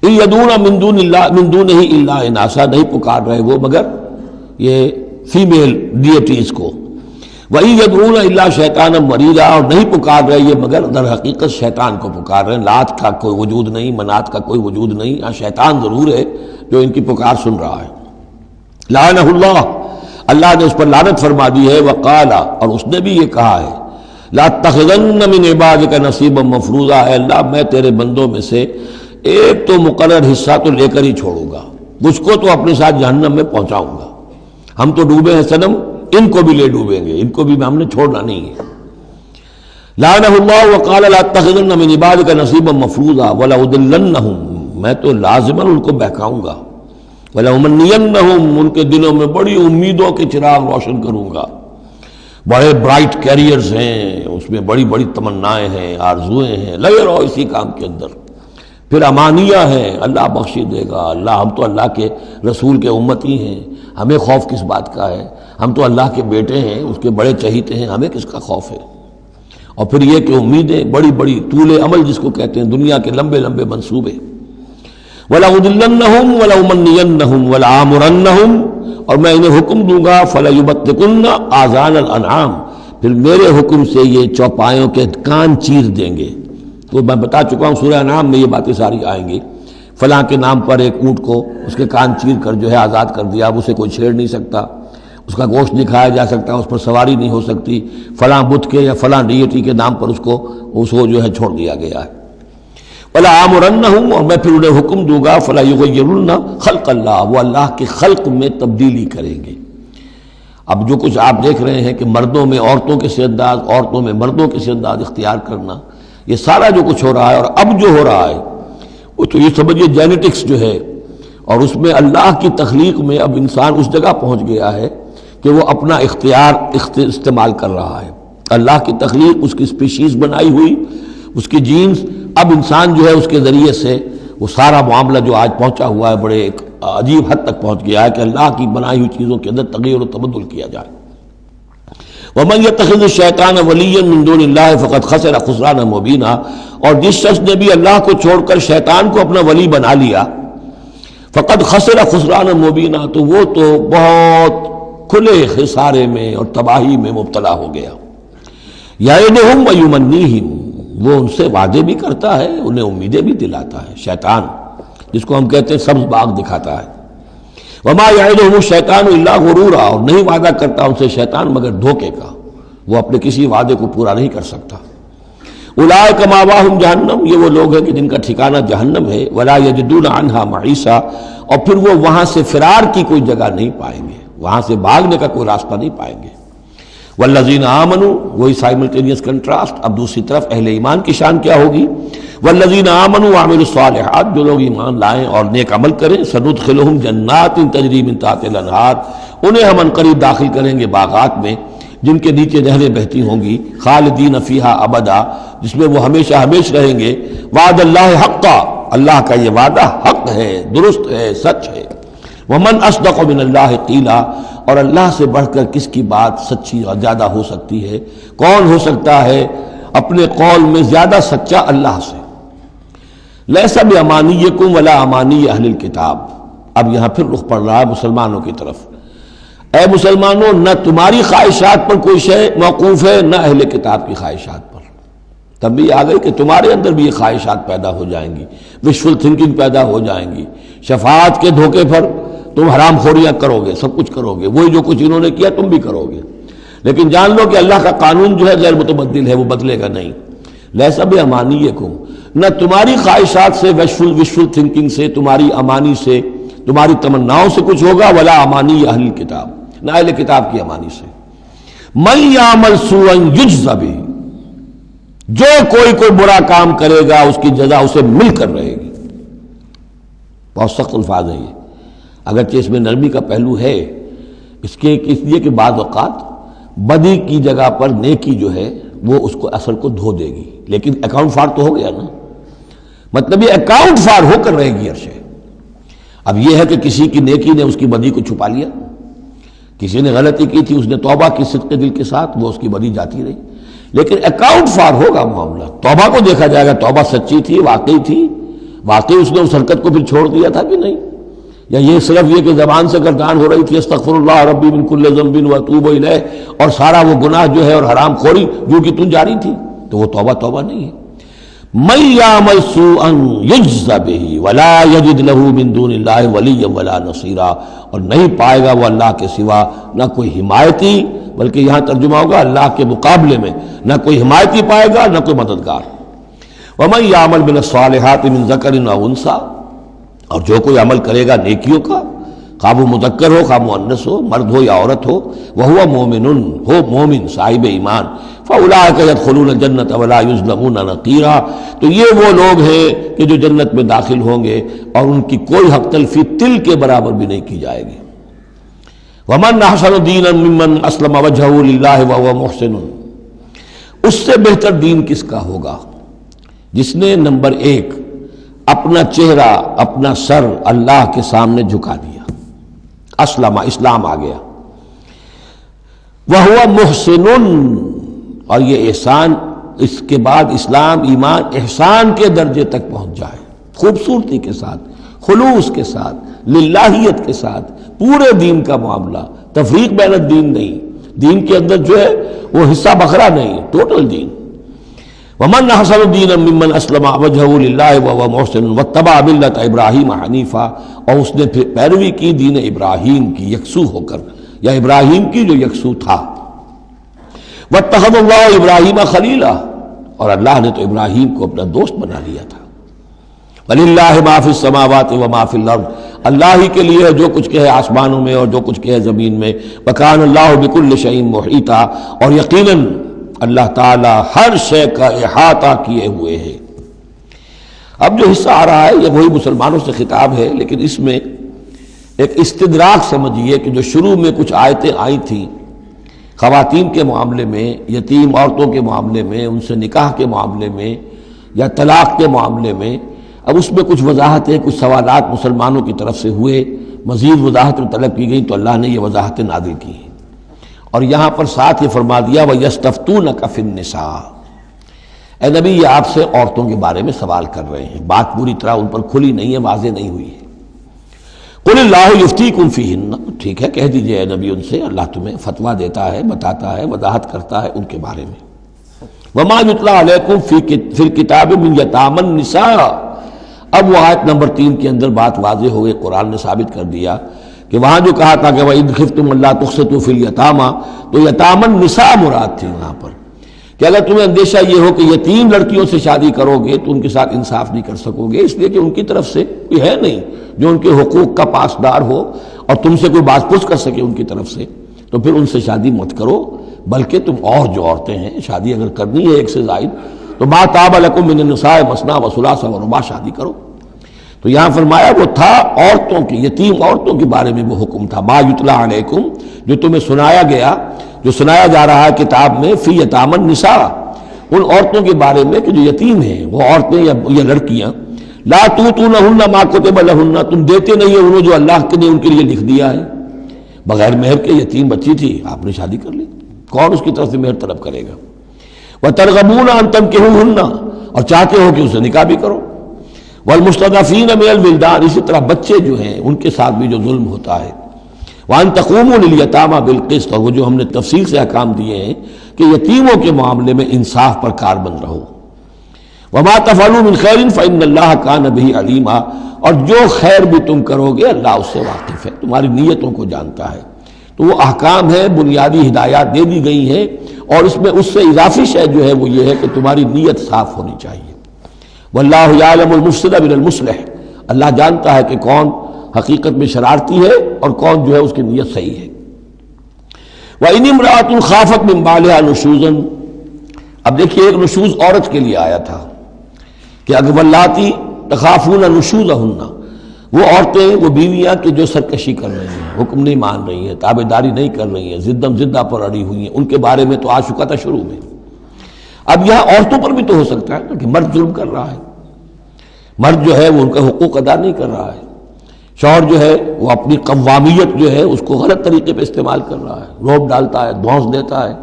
ان یدعون من دونہ الا اناثا، نہیں پکار رہے وہ مگر یہ فیمیل ڈیٹیز کو، وَإِن يَدْعُونَ إِلَّا شَيْطَانًا مَرِيدًا، اور نہیں پکار رہے یہ مگر در حقیقت شیطان کو پکار رہے ہیں، لات کا کوئی وجود نہیں، منات کا کوئی وجود نہیں، ہاں شیطان ضرور ہے جو ان کی پکار سن رہا ہے۔ لعنہ اللہ، اللہ نے اس پر لعنت فرما دی ہے، وقال، اور اس نے بھی یہ کہا ہے، لَأَتَّخِذَنَّ مِنْ عِبَادِكَ نَصِيبًا مَفْرُوضًا، اے اللہ میں تیرے بندوں میں سے ایک تو مقرر حصہ تو لے کر ہی چھوڑوں گا، مجھ کو تو اپنے ساتھ جہنم میں پہنچاؤں گا، ہم تو ڈوبے ہیں صنم، ان کو بھی لے ڈوبیں گے، ان کو بھی ہم نے چھوڑنا نہیں ہے۔ لعنہ اللہ وقال لأتخذن من عبادک نصیبا مفروضا ولأضلنہم، میں تو لازماً ان کو بہکاؤں گا، ولأمنینہم، ان کے دلوں میں بڑی امیدوں کے چراغ روشن کروں گا، بڑے برائٹ کیریئرز ہیں، اس میں بڑی بڑی تمنائیں ہیں، آرزویں ہیں، لگے رہو اسی کام کے اندر، پھر امانیہ ہیں، اللہ بخشی دے گا، اللہ، ہم تو اللہ کے رسول کے امتی ہیں، ہمیں خوف کس بات کا ہے، ہم تو اللہ کے بیٹے ہیں، اس کے بڑے چہیتے ہیں، ہمیں کس کا خوف ہے۔ اور پھر یہ کہ امیدیں بڑی بڑی، طول عمل جس کو کہتے ہیں، دنیا کے لمبے لمبے منصوبے۔ وَلَأُضِلَّنَّهُمْ وَلَأُمَنِّيَنَّهُمْ وَلَآمُرَنَّهُمْ، اور میں انہیں حکم دوں گا، فَلَيُبَتِّكُنَّ آذَانَ الْأَنْعَامِ، پھر میرے حکم سے یہ چوپایوں کے کان چیر دیں گے۔ تو میں بتا چکا ہوں سورہ انعام میں یہ باتیں ساری آئیں گی، فلاں کے نام پر ایک اونٹ کو اس کے کان چیر کر جو ہے آزاد کر دیا، اب اسے کوئی چھیڑ نہیں سکتا، اس کا گوشت نہیں کھایا جا سکتا، اس پر سواری نہیں ہو سکتی، فلاں بت کے یا فلاں ڈیٹی کے نام پر اس کو جو ہے چھوڑ دیا گیا ہے۔ وَلَآمُرَنَّهُمْ، اور میں پھر انہیں حکم دوں گا، فَلَا يُغَيِّرُنَّ خَلْقَ اللَّهِ، وہ اللہ کے خلق میں تبدیلی کریں گے۔ اب جو کچھ آپ دیکھ رہے ہیں کہ مردوں میں عورتوں کے سے انداز، عورتوں میں مردوں کے سے انداز اختیار کرنا، یہ سارا جو کچھ ہو رہا ہے اور اب جو ہو رہا ہے وہ تو یہ سمجھیے جینیٹکس جو ہے، اور اس میں اللہ کی تخلیق میں اب انسان اس جگہ پہنچ گیا ہے کہ وہ اپنا اختیار استعمال کر رہا ہے۔ اللہ کی تخلیق، اس کی اسپیشیز بنائی ہوئی، اس کی جینز، اب انسان جو ہے اس کے ذریعے سے وہ سارا معاملہ جو آج پہنچا ہوا ہے بڑے ایک عجیب حد تک پہنچ گیا ہے کہ اللہ کی بنائی ہوئی چیزوں کے اندر تغیر و تبدل کیا جائے۔ وَمَنْ يَتَّخِذِ الشَّيْطَانَ وَلِيًّا مِنْ دُونِ اللَّهِ فَقَدْ خَسِرَ خُسْرَانًا مُبِينًا، اور جس شخص نے بھی اللہ کو چھوڑ کر شیطان کو اپنا ولی بنا لیا، فَقَدْ خَسِرَ خُسْرَانًا مُبِينًا، تو وہ تو بہت کھلے خسارے میں اور تباہی میں مبتلا ہو گیا۔ یعدہم ویمنیہم، وہ ان سے وعدے بھی کرتا ہے، انہیں امیدیں بھی دلاتا ہے، شیطان جس کو ہم کہتے ہیں سبز باغ دکھاتا ہے۔ وما یعدہم الشیطان الا غرورا، اور نہیں وعدہ کرتا ان سے شیطان مگر دھوکے کا، وہ اپنے کسی وعدے کو پورا نہیں کر سکتا۔ اولئک مأواہم جہنم، یہ وہ لوگ ہیں کہ جن کا ٹھکانہ جہنم ہے، ولا یجدون عنہا محیصا، اور پھر وہ وہاں سے فرار کی کوئی جگہ نہیں پائیں گے، وہاں سے بھاگنے کا کوئی راستہ نہیں پائیں گے۔ والذین آمنوا، وہی سائملٹینیس کنٹراسٹ، اب دوسری طرف اہل ایمان کی شان کیا ہوگی؟ والذین آمنوا وعملوا الصالحات، جو لوگ ایمان لائیں اور نیک عمل کریں، سندخلہم جنات تجری من تحتہا الانہار، انہیں ہم عنقریب داخل کریں گے باغات میں جن کے نیچے نہریں بہتی ہوں گی، خالدین فیہا ابدا، جس میں وہ ہمیشہ ہمیشہ رہیں گے۔ وعد اللہ حقا، اللہ کا یہ وعدہ حق ہے، درست ہے، سچ ہے۔ ومن اصدق من اللہ قیلا، اور اللہ سے بڑھ کر کس کی بات سچی اور زیادہ ہو سکتی ہے؟ کون ہو سکتا ہے اپنے قول میں زیادہ سچا اللہ سے؟ لیس بامانیکم ولا امانی اہل الکتاب، اب یہاں پھر رخ پڑ رہا ہے مسلمانوں کی طرف۔ اے مسلمانوں، نہ تمہاری خواہشات پر کوئی شے موقوف ہے، نہ اہل کتاب کی خواہشات پر۔ تب بھی آ گئی کہ تمہارے اندر بھی یہ خواہشات پیدا ہو جائیں گی، وشفل تھنکنگ پیدا ہو جائیں گی، شفاعت کے دھوکے پر تم حرام خوریاں کرو گے، سب کچھ کرو گے، وہی جو کچھ انہوں نے کیا تم بھی کرو گے۔ لیکن جان لو کہ اللہ کا قانون جو ہے غیر متبدل ہے، وہ بدلے گا نہیں۔ لیسا بامانیکم، نہ تمہاری خواہشات سے، وشفل تھنکنگ سے، تمہاری امانی سے، تمہاری تمناؤں سے کچھ ہوگا، ولا امانی اہل کتاب، نہ اہل کتاب کی امانی سے۔ من یعمل سوءا یجز بہ، جو کوئی برا کام کرے گا اس کی جزا اسے مل کر رہے گی۔ بہت سخت الفاظ ہیں یہ، اگرچہ اس میں نرمی کا پہلو ہے، اس لیے کہ بعض اوقات بدی کی جگہ پر نیکی جو ہے وہ اس کو اثر کو دھو دے گی، لیکن اکاؤنٹ فار تو ہو گیا نا، مطلب یہ اکاؤنٹ فار ہو کر رہے گی عرش۔ اب یہ ہے کہ کسی کی نیکی نے اس کی بدی کو چھپا لیا، کسی نے غلطی کی تھی، اس نے توبہ کی صدق دل کے ساتھ، وہ اس کی بدی جاتی رہی، لیکن اکاؤنٹ فار ہوگا معاملہ۔ توبہ کو دیکھا جائے گا، توبہ سچی تھی، واقعی تھی، واقعی اس نے اس حرکت کو پھر چھوڑ دیا تھا کہ نہیں، یا یہ صرف یہ کہ زبان سے گردان ہو رہی تھی استغفر اللہ ربی من کل ذنب واتوب الیہ، اور سارا وہ گناہ جو ہے اور حرام خوری جو کہ تم جاری تھی، تو وہ توبہ نہیں ہے۔ من یعمل سوءا یجز بہ ولا یجد له من دون اللہ ولیا ولا نصیرا، اور نہیں پائے گا وہ اللہ کے سوا نہ کوئی حمایتی، بلکہ یہاں ترجمہ ہوگا اللہ کے مقابلے میں نہ کوئی حمایتی پائے گا نہ کوئی مددگار۔ ومن یعمل من الصالحات من ذکر او انثی، اور جو کوئی عمل کرے گا نیکیوں کا، خواہ وہ مذکر ہو خواہ مؤنث ہو، مرد ہو یا عورت ہو، وہو مومن، ہو مومن صاحب ایمان، فاولئک یدخلون الجنۃ ولا یظلمون نقیرا، تو یہ وہ لوگ ہیں کہ جو جنت میں داخل ہوں گے اور ان کی کوئی حق تلفی تل کے برابر بھی نہیں کی جائے گی۔ ومن احسن دینا ممن اسلم وجہہ للہ وہو محسن، اس سے بہتر دین کس کا ہوگا جس نے نمبر 1 اپنا چہرہ، اپنا سر اللہ کے سامنے جھکا دیا، اسلم، اسلام آ گیا، وہو محسن، اور یہ احسان، اس کے بعد اسلام ایمان احسان کے درجے تک پہنچ جائے، خوبصورتی کے ساتھ، خلوص کے ساتھ، للہیت کے ساتھ، پورے دین کا معاملہ، تفریق بین الدین نہیں، دین کے اندر جو ہے وہ حصہ بکھرا نہیں، ٹوٹل دین۔ ومن احسن دینا ممن اسلم وجہہ للہ وہو محسن واتبع ملت ابراہیم حنیفا، اور اس نے پھر پیروی کی دین ابراہیم کی یکسو ہو کر، یا ابراہیم کی جو یکسو تھا۔ واتخذ اللہ ابراہیم خلیلا، اور اللہ نے تو ابراہیم کو اپنا دوست بنا لیا تھا۔ وَلِلَّهِ مَا فِي السَّمَاوَاتِ وَمَا فِي الْأَرْضِ، اللہ ہی کے لیے جو کچھ کہ ہے آسمانوں میں اور جو کچھ کہ ہے زمین میں۔ وَكَانَ اللَّهُ بِكُلِّ شَيْءٍ مُحِيطًا، اور یقیناً اللہ تعالیٰ ہر شے کا احاطہ کیے ہوئے ہے۔ اب جو حصہ آ رہا ہے یہ وہی مسلمانوں سے خطاب ہے، لیکن اس میں ایک استدراک سمجھیے کہ جو شروع میں کچھ آیتیں آئی تھیں خواتین کے معاملے میں، یتیم عورتوں کے معاملے میں، ان سے نکاح کے معاملے میں یا طلاق کے معاملے میں، اب اس میں کچھ وضاحتیں، کچھ سوالات مسلمانوں کی طرف سے ہوئے، مزید وضاحتیں طلب کی گئیں تو اللہ نے یہ وضاحتیں نازل کی ہیں، اور یہاں پر ساتھ یہ فرما دیا وَيَسْتَفْتُونَكَ فِي النِّسَاءِ، اے نبی یہ آپ سے عورتوں کے بارے میں سوال کر رہے ہیں، بات پوری طرح ان پر کھلی نہیں ہے، واضح نہیں ہوئی ہے۔ قُلِ اللَّهُ يُفْتِيكُمْ فِيهِنَّ، ٹھیک ہے کہہ دیجئے اے نبی ان سے، اللہ تمہیں فتویٰ دیتا ہے، بتاتا ہے، وضاحت کرتا ہے ان کے بارے میں۔ وَمَا يُتْلَىٰ عَلَيْكُمْ فِي الْكِتَابِ مِنْ يَتَامَى النِّسَاءِ، اب وہ آیت نمبر 3 کے اندر بات واضح ہو گئی، قرآن نے ثابت کر دیا کہ وہاں جو کہا تھا کہ وَإِذْ خِفْتُمْ أَلَّا تُقْسِطُوا فِي الْيَتَامَى، تو یتامى النساء مراد تھی وہاں پر، کہ اگر تمہیں اندیشہ یہ ہو کہ یتیم لڑکیوں سے شادی کرو گے تو ان کے ساتھ انصاف نہیں کر سکو گے، اس لیے کہ ان کی طرف سے کوئی ہے نہیں جو ان کے حقوق کا پاسدار ہو اور تم سے کوئی بات پوچھ کر سکے ان کی طرف سے، تو پھر ان سے شادی مت کرو، بلکہ تم اور جو عورتیں ہیں شادی اگر کرنی ہے ایک سے زائد تو ما طاب لکم من النساء مثنی وثلاث ورباع، شادی کرو۔ تو یہاں فرمایا وہ تھا عورتوں کی، یتیم عورتوں کے بارے میں وہ حکم تھا، ما یتلی علیکم، جو تمہیں سنایا گیا، جو سنایا جا رہا ہے کتاب میں، فی یتامی النساء، ان عورتوں کے بارے میں کہ جو یتیم ہیں، وہ عورتیں یا لڑکیاں، لا تؤتونہن ما کتب لہن، تم دیتے نہیں ہیں انہوں جو اللہ نے ان کے لیے لکھ دیا ہے، بغیر مہر کے یتیم بچی تھی، آپ نے شادی کر لی، کون اس کی طرف سے مہر طلب کرے گا؟ وترغبون ان تنکحوہن، اور چاہتے ہو کہ اسے نکاح بھی کرو، والمستضعفین من الولدان، اسی طرح بچے جو ہیں ان کے ساتھ بھی جو ظلم ہوتا ہے، وان تقوموا للیتامی بالقسط، اور وہ جو ہم نے تفصیل سے احکام دیے ہیں کہ یتیموں کے معاملے میں انصاف پر کاربند رہو، وما تفعلوا من خیر فإن اللہ کان بہ علیما، اور جو خیر بھی تم کرو گے اللہ اس سے واقف ہے، تمہاری نیتوں کو جانتا ہے۔ تو وہ احکام ہے، بنیادی ہدایات دے دی گئی ہیں، اور اس میں اس سے اضافی شے جو ہے وہ یہ ہے کہ تمہاری نیت صاف ہونی چاہیے۔ واللہ یعلم المفسد من المصلح، اللہ جانتا ہے کہ کون حقیقت میں شرارتی ہے اور کون جو ہے اس کی نیت صحیح ہے۔ وَإِنِ امْرَأَةٌ خَافَتْ مِنْ بَعْلِهَا نُشُوزًا، اب دیکھیے ایک نشوز عورت کے لیے آیا تھا کہ اگر واللاتی تخافون نشوزہن، وہ عورتیں، وہ بیویاں کہ جو سرکشی کر رہی ہیں، حکم نہیں مان رہی ہیں، تابعداری نہیں کر رہی ہیں، زدم زدہ پر اڑی ہوئی ہیں، ان کے بارے میں تو آ چکا تھا شروع میں۔ اب یہاں عورتوں پر بھی تو ہو سکتا ہے کہ مرد ظلم کر رہا ہے، مرد جو ہے وہ ان کا حقوق ادا نہیں کر رہا ہے، شوہر جو ہے وہ اپنی قوامیت جو ہے اس کو غلط طریقے پہ استعمال کر رہا ہے، روب ڈالتا ہے، دھونس دیتا ہے،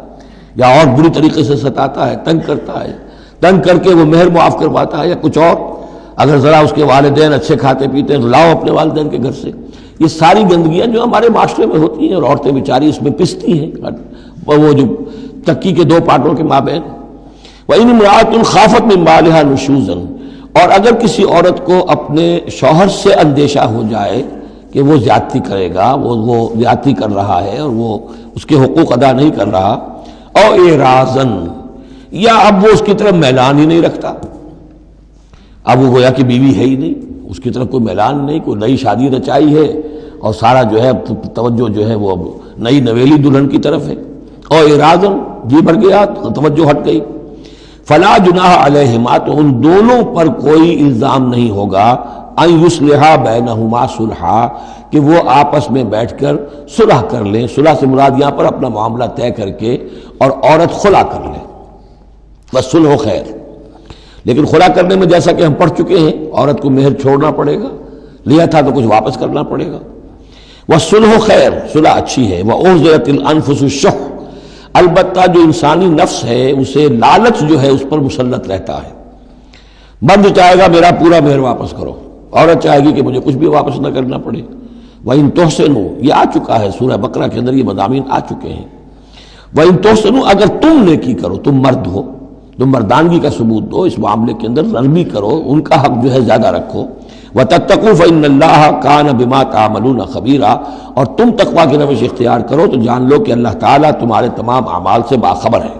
یا اور بری طریقے سے ستاتا ہے، تنگ کرتا ہے، تنگ کر کے وہ مہر معاف کرواتا ہے یا کچھ اور، اگر ذرا اس کے والدین اچھے کھاتے پیتے ہیں تو لاؤ اپنے والدین کے گھر سے۔ یہ ساری گندگیاں جو ہمارے معاشرے میں ہوتی ہیں اور عورتیں بیچاری اس میں پستی ہیں، وہ جو چکی کے دو پارٹوں کے مابین۔ وَإِنِ امْرَأَةٌ خَافَتْ مِنْ بَعْلِهَا نُشُوزًا، اور اگر کسی عورت کو اپنے شوہر سے اندیشہ ہو جائے کہ وہ زیادتی کرے گا، وہ زیادتی کر رہا ہے اور وہ اس کے حقوق ادا نہیں کر رہا، او اعراضاً، یا اب وہ اس کی طرف میلان ہی نہیں رکھتا، اب وہ گویا کہ بیوی ہے ہی نہیں، اس کی طرف کوئی میلان نہیں، کوئی نئی شادی رچائی ہے اور سارا جو ہے توجہ جو ہے وہ اب نئی نویلی دلہن کی طرف ہے، او اعراضاً، جی بھر گیا، توجہ ہٹ گئی، فلا جناح علیہما، تو ان دونوں پر کوئی الزام نہیں ہوگا، ان یصلحا بینہما صلحا، کہ وہ آپس میں بیٹھ کر صلح کر لیں۔ صلح سے مراد یہاں پر اپنا معاملہ طے کر کے اور عورت خلا کر لے، بس صلح و خیر۔ لیکن خلا کرنے میں جیسا کہ ہم پڑھ چکے ہیں عورت کو مہر چھوڑنا پڑے گا، لیا تھا تو کچھ واپس کرنا پڑے گا۔ والصلح خیر، صلح اچھی ہے۔ وأحضرت الانفس الشح، البتہ جو انسانی نفس ہے اسے لالچ جو ہے اس پر مسلط رہتا ہے، مرد چاہے گا میرا پورا مہر واپس کرو، عورت چاہے گی کہ مجھے کچھ بھی واپس نہ کرنا پڑے۔ وَإِن تُحْسِنُوا، یہ آ چکا ہے سورہ بقرہ کے اندر، یہ مضامین آ چکے ہیں۔ وَإِن تُحْسِنُوا، اگر تم نیکی کرو، تم مرد ہو، تم مردانگی کا ثبوت دو، اس معاملے کے اندر نرمی کرو، ان کا حق جو ہے زیادہ رکھو۔ وَتَتَّقُوا فَإِنَّ اللَّهَ كَانَ بِمَا تَعْمَلُونَ خَبِيرًا، اور تم تقویٰ کی روش اختیار کرو تو جان لو کہ اللہ تعالیٰ تمہارے تمام اعمال سے باخبر ہے۔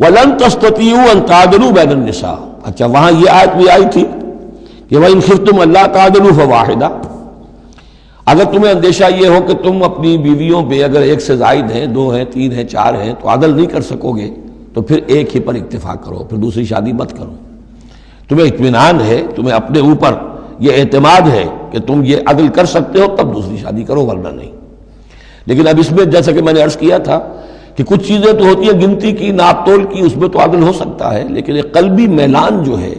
وَلَن تَسْتَطِيعُوا أَن تَعْدِلُوا بَيْنَ النِّسَاءِ، اچھا وہاں یہ آیت بھی آئی تھی کہ وَإِنْ خِفْتُمْ أَلَّا تَعْدِلُوا فَوَاحِدَةً، اگر تمہیں اندیشہ یہ ہو کہ تم اپنی بیویوں پہ اگر ایک سے زائد ہیں، دو ہیں، تین ہیں، چار ہیں، تو عدل نہیں کر سکو گے تو پھر ایک ہی پر اکتفا کرو، پھر دوسری شادی مت کرو۔ تمہیں اطمینان ہے، تمہیں اپنے اوپر یہ اعتماد ہے کہ تم یہ عدل کر سکتے ہو تب دوسری شادی کرو، ورنہ نہیں۔ لیکن اب اس میں جیسا کہ میں نے عرض کیا تھا کہ کچھ چیزیں تو ہوتی ہیں گنتی کی، ناپ تول کی، اس میں تو عدل ہو سکتا ہے، لیکن ایک قلبی میلان جو ہے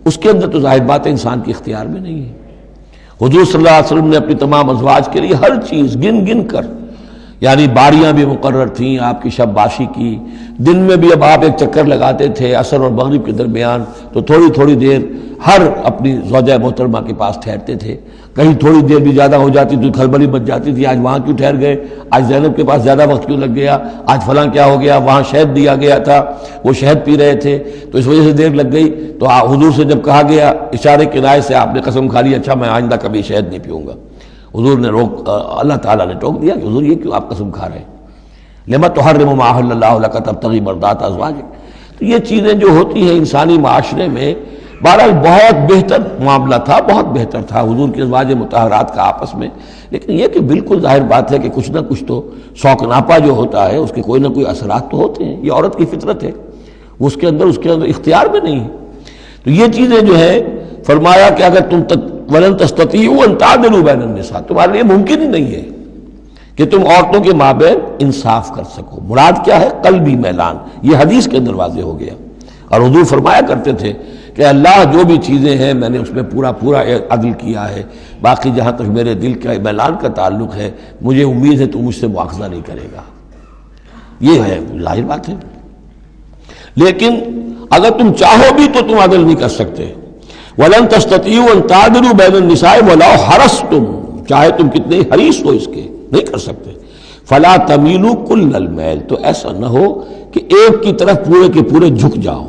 اس کے اندر تو ظاہر بات ہے انسان کے اختیار میں نہیں ہے۔ حضور صلی اللہ علیہ وسلم نے اپنی تمام ازواج کے لیے ہر چیز گن گن کر، یعنی باریاں بھی مقرر تھیں آپ کی شب باشی کی، دن میں بھی اب آپ ایک چکر لگاتے تھے عصر اور مغرب کے درمیان، تو تھوڑی تھوڑی دیر ہر اپنی زوجہ محترمہ کے پاس ٹھہرتے تھے، کہیں تھوڑی دیر بھی زیادہ ہو جاتی تو کھلبلی مچ جاتی تھی، آج وہاں کیوں ٹھہر گئے، آج زینب کے پاس زیادہ وقت کیوں لگ گیا، آج فلاں کیا ہو گیا، وہاں شہد دیا گیا تھا وہ شہد پی رہے تھے تو اس وجہ سے دیر لگ گئی۔ تو حضور سے جب کہا گیا اشارے کنائے سے آپ نے قسم کھا لی اچھا میں آئندہ کبھی شہد نہیں پیوں گا، حضور نے اللہ تعالیٰ نے ٹوک دیا کہ حضور یہ کیوں آپ قسم کھا رہے ہیں، لما تحرم ما احل اللہ لک تبتغی مرضات ازواجک۔ تو یہ چیزیں جو ہوتی ہیں انسانی معاشرے میں، بہرحال بہت بہتر معاملہ تھا، بہت بہتر تھا حضور کی ازواج مطہرات کا آپس میں، لیکن یہ کہ بالکل ظاہر بات ہے کہ کچھ نہ کچھ تو شوق ناپا جو ہوتا ہے اس کے کوئی نہ کوئی اثرات تو ہوتے ہیں، یہ عورت کی فطرت ہے، اس کے اندر اختیار میں نہیں ہے۔ تو یہ چیزیں جو ہے فرمایا کہ اگر تم وَلَن تَسْتَطِيعُوا أَن تَعْدِلُوا بَيْنَ النِّسَاءِ، تمہارے لیے ممکن ہی نہیں ہے کہ تم عورتوں کے مابین انصاف کر سکو۔ مراد کیا ہے؟ قلبی میلان، یہ حدیث کے اندر واضح ہو گیا۔ اور حضور فرمایا کرتے تھے کہ اللہ جو بھی چیزیں ہیں میں نے اس میں پورا عدل کیا ہے، باقی جہاں تک میرے دل کا میلان کا تعلق ہے مجھے امید ہے تو مجھ سے مواخذہ نہیں کرے گا، یہ ہے ظاہر بات ہے۔ لیکن اگر تم چاہو بھی تو تم عدل نہیں کر سکتے۔ وَلَن تَسْتَطِيعُوا أَن تَعْدِلُوا بَيْنَ النِّسَاءِ وَلَوْ حَرَصْتُمْ، چاہے تم کتنے حریص ہو اس کے نہیں کر سکتے۔ فَلَا تَمِيلُوا كُلَّ الْمَيْلِ، تو ایسا نہ ہو کہ ایک کی طرف پورے کے پورے جھک جاؤ،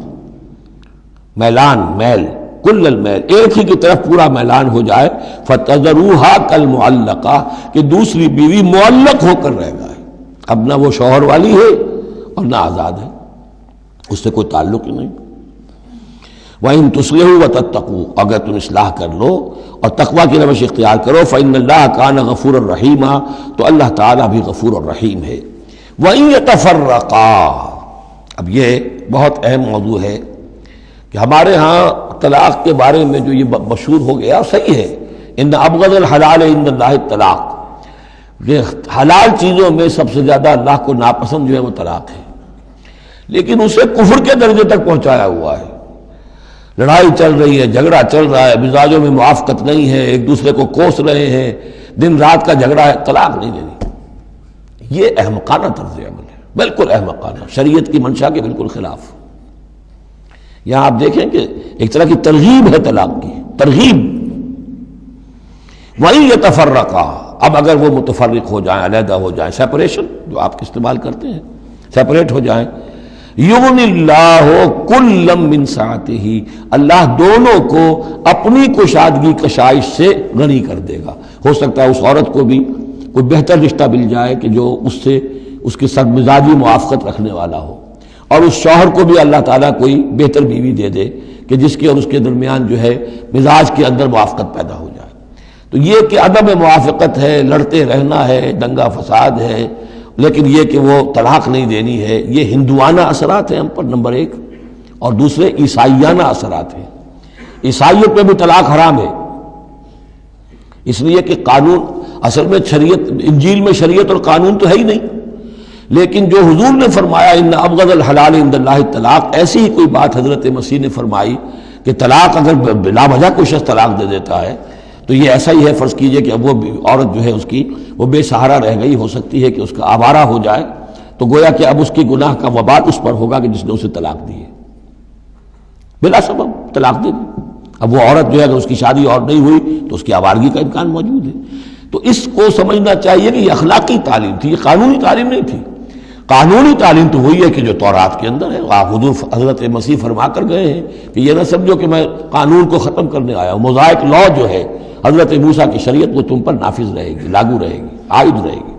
میلان، میل، کل المیل، ایک ہی کی طرف پورا میلان ہو جائے، فَتَذَرُوهَا كَالْمُعَلَّقَةِ کہ دوسری بیوی معلق ہو کر رہ جائے، اب نہ وہ شوہر والی ہے اور نہ آزاد ہے، اس سے کوئی تعلق ہی نہیں۔ وَإِن تُصْلِحُوا وَتَتَّقُوا اگر تم اصلاح کر لو اور تقوی کی روش اختیار کرو، فَإِنَّ اللَّهَ كَانَ غَفُورًا رَحِيمًا تو اللہ تعالیٰ بھی غفور الرحیم ہے۔ وَإِن يَتَفَرَّقَا اب یہ بہت اہم موضوع ہے کہ ہمارے ہاں طلاق کے بارے میں جو یہ مشہور ہو گیا صحیح ہے، ان ابغض الحلال عند اللہ الطلاق، یہ حلال چیزوں میں سب سے زیادہ اللہ کو ناپسند جو ہے وہ طلاق ہے، لیکن اسے کفر کے درجے تک پہنچایا ہوا ہے۔ لڑائی چل رہی ہے، جھگڑا چل رہا ہے، مزاجوں میں موافقت نہیں ہے، ایک دوسرے کو کوس رہے ہیں، دن رات کا جھگڑا ہے، طلاق نہیں دینی، یہ احمقانہ طرز عمل ہے، بالکل احمقانہ، شریعت کی منشا کے بالکل خلاف۔ یہاں آپ دیکھیں کہ ایک طرح کی ترغیب ہے طلاق کی، ترغیب۔ وَإِن يَتَفَرَّقَا اب اگر وہ متفرق ہو جائیں، علیحدہ ہو جائیں، سیپریشن جو آپ استعمال کرتے ہیں، سیپریٹ ہو جائیں، یغنی اللہ کلا من سعتہ اللہ دونوں کو اپنی کشادگی کشائش سے غنی کر دے گا۔ ہو سکتا ہے اس عورت کو بھی کوئی بہتر رشتہ مل جائے کہ جو اس سے اس کے ساتھ مزاجی موافقت رکھنے والا ہو، اور اس شوہر کو بھی اللہ تعالیٰ کوئی بہتر بیوی دے دے کہ جس کے اور اس کے درمیان جو ہے مزاج کے اندر موافقت پیدا ہو جائے۔ تو یہ کہ عدم موافقت ہے، لڑتے رہنا ہے، دنگا فساد ہے، لیکن یہ کہ وہ طلاق نہیں دینی ہے، یہ ہندوانہ اثرات ہیں ہم پر نمبر ایک، اور دوسرے عیسائیانہ اثرات ہیں۔ عیسائیت میں بھی طلاق حرام ہے، اس لیے کہ قانون اصل میں شریعت، انجیل میں شریعت اور قانون تو ہے ہی نہیں، لیکن جو حضور نے فرمایا ان ابغض الحلال عند اللہ الطلاق، ایسی ہی کوئی بات حضرت مسیح نے فرمائی کہ طلاق اگر بلا وجہ کوئی شخص طلاق دے دیتا ہے تو یہ ایسا ہی ہے، فرض کیجئے کہ اب وہ عورت جو ہے اس کی وہ بے سہارا رہ گئی، ہو سکتی ہے کہ اس کا آوارہ ہو جائے، تو گویا کہ اب اس کی گناہ کا وبال اس پر ہوگا کہ جس نے اسے طلاق دی ہے، بلا سبب طلاق دے دی۔ اب وہ عورت جو ہے اگر اس کی شادی اور نہیں ہوئی تو اس کی آوارگی کا امکان موجود ہے۔ تو اس کو سمجھنا چاہیے کہ یہ اخلاقی تعلیم تھی، یہ قانونی تعلیم نہیں تھی۔ قانونی تعلیم تو وہی ہے کہ جو تورات کے اندر ہے، حضور حضرت مسیح فرما کر گئے ہیں کہ یہ نہ سمجھو کہ میں قانون کو ختم کرنے آیا ہوں، موزائک لا جو ہے حضرت موسیٰ کی شریعت وہ تم پر نافذ رہے گی، لاگو رہے گی، عائد رہے گی۔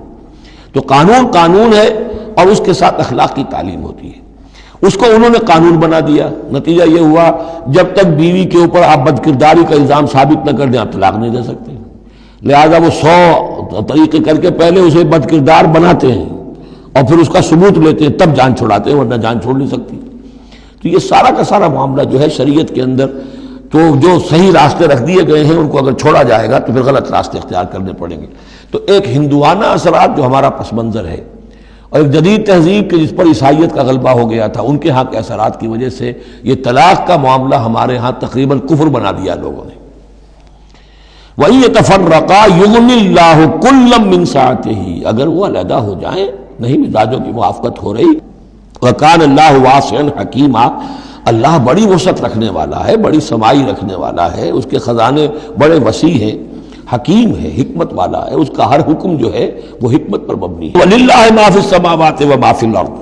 تو قانون قانون ہے اور اس کے ساتھ اخلاق کی تعلیم ہوتی ہے، اس کو انہوں نے قانون بنا دیا، نتیجہ یہ ہوا جب تک بیوی کے اوپر آپ بد کرداری کا الزام ثابت نہ کر دیں آپ طلاق نہیں دے سکتے، لہذا وہ 100 طریقے کر کے پہلے اسے بد کردار بناتے ہیں اور پھر اس کا ثبوت لیتے ہیں، تب جان چھڑاتے ہیں، ورنہ جان چھوڑ نہیں سکتی۔ تو یہ سارا کا سارا معاملہ جو ہے شریعت کے اندر تو جو صحیح راستے رکھ دیے گئے ہیں ان کو اگر چھوڑا جائے گا تو پھر غلط راستے اختیار کرنے پڑیں گے۔ تو ایک ہندوانہ اثرات جو ہمارا پس منظر ہے، اور ایک جدید تہذیب کے جس پر عیسائیت کا غلبہ ہو گیا تھا، ان کے ہاں کے اثرات کی وجہ سے یہ طلاق کا معاملہ ہمارے ہاں تقریباً کفر بنا دیا لوگوں نے۔ وَإِن يَتَفَرَّقَا يُغْنِ اللَّهُ كُلًّا مِّن سَعَتِهِ اگر وہ علیحدہ ہو جائیں، نہیں مزاجوں کی موافقت ہو رہی، وَكَانَ اللَّهُ وَاسِعًا حَكِيمًا اللہ بڑی وسعت رکھنے والا ہے، بڑی سمائی رکھنے والا ہے، اس کے خزانے بڑے وسیع ہیں، حکیم ہے، حکمت والا ہے، اس کا ہر حکم جو ہے وہ حکمت پر مبنی ہے۔ وَلِلَّهِ مَا فِي السَّمَاوَاتِ وَمَا فِي الْأَرْضِ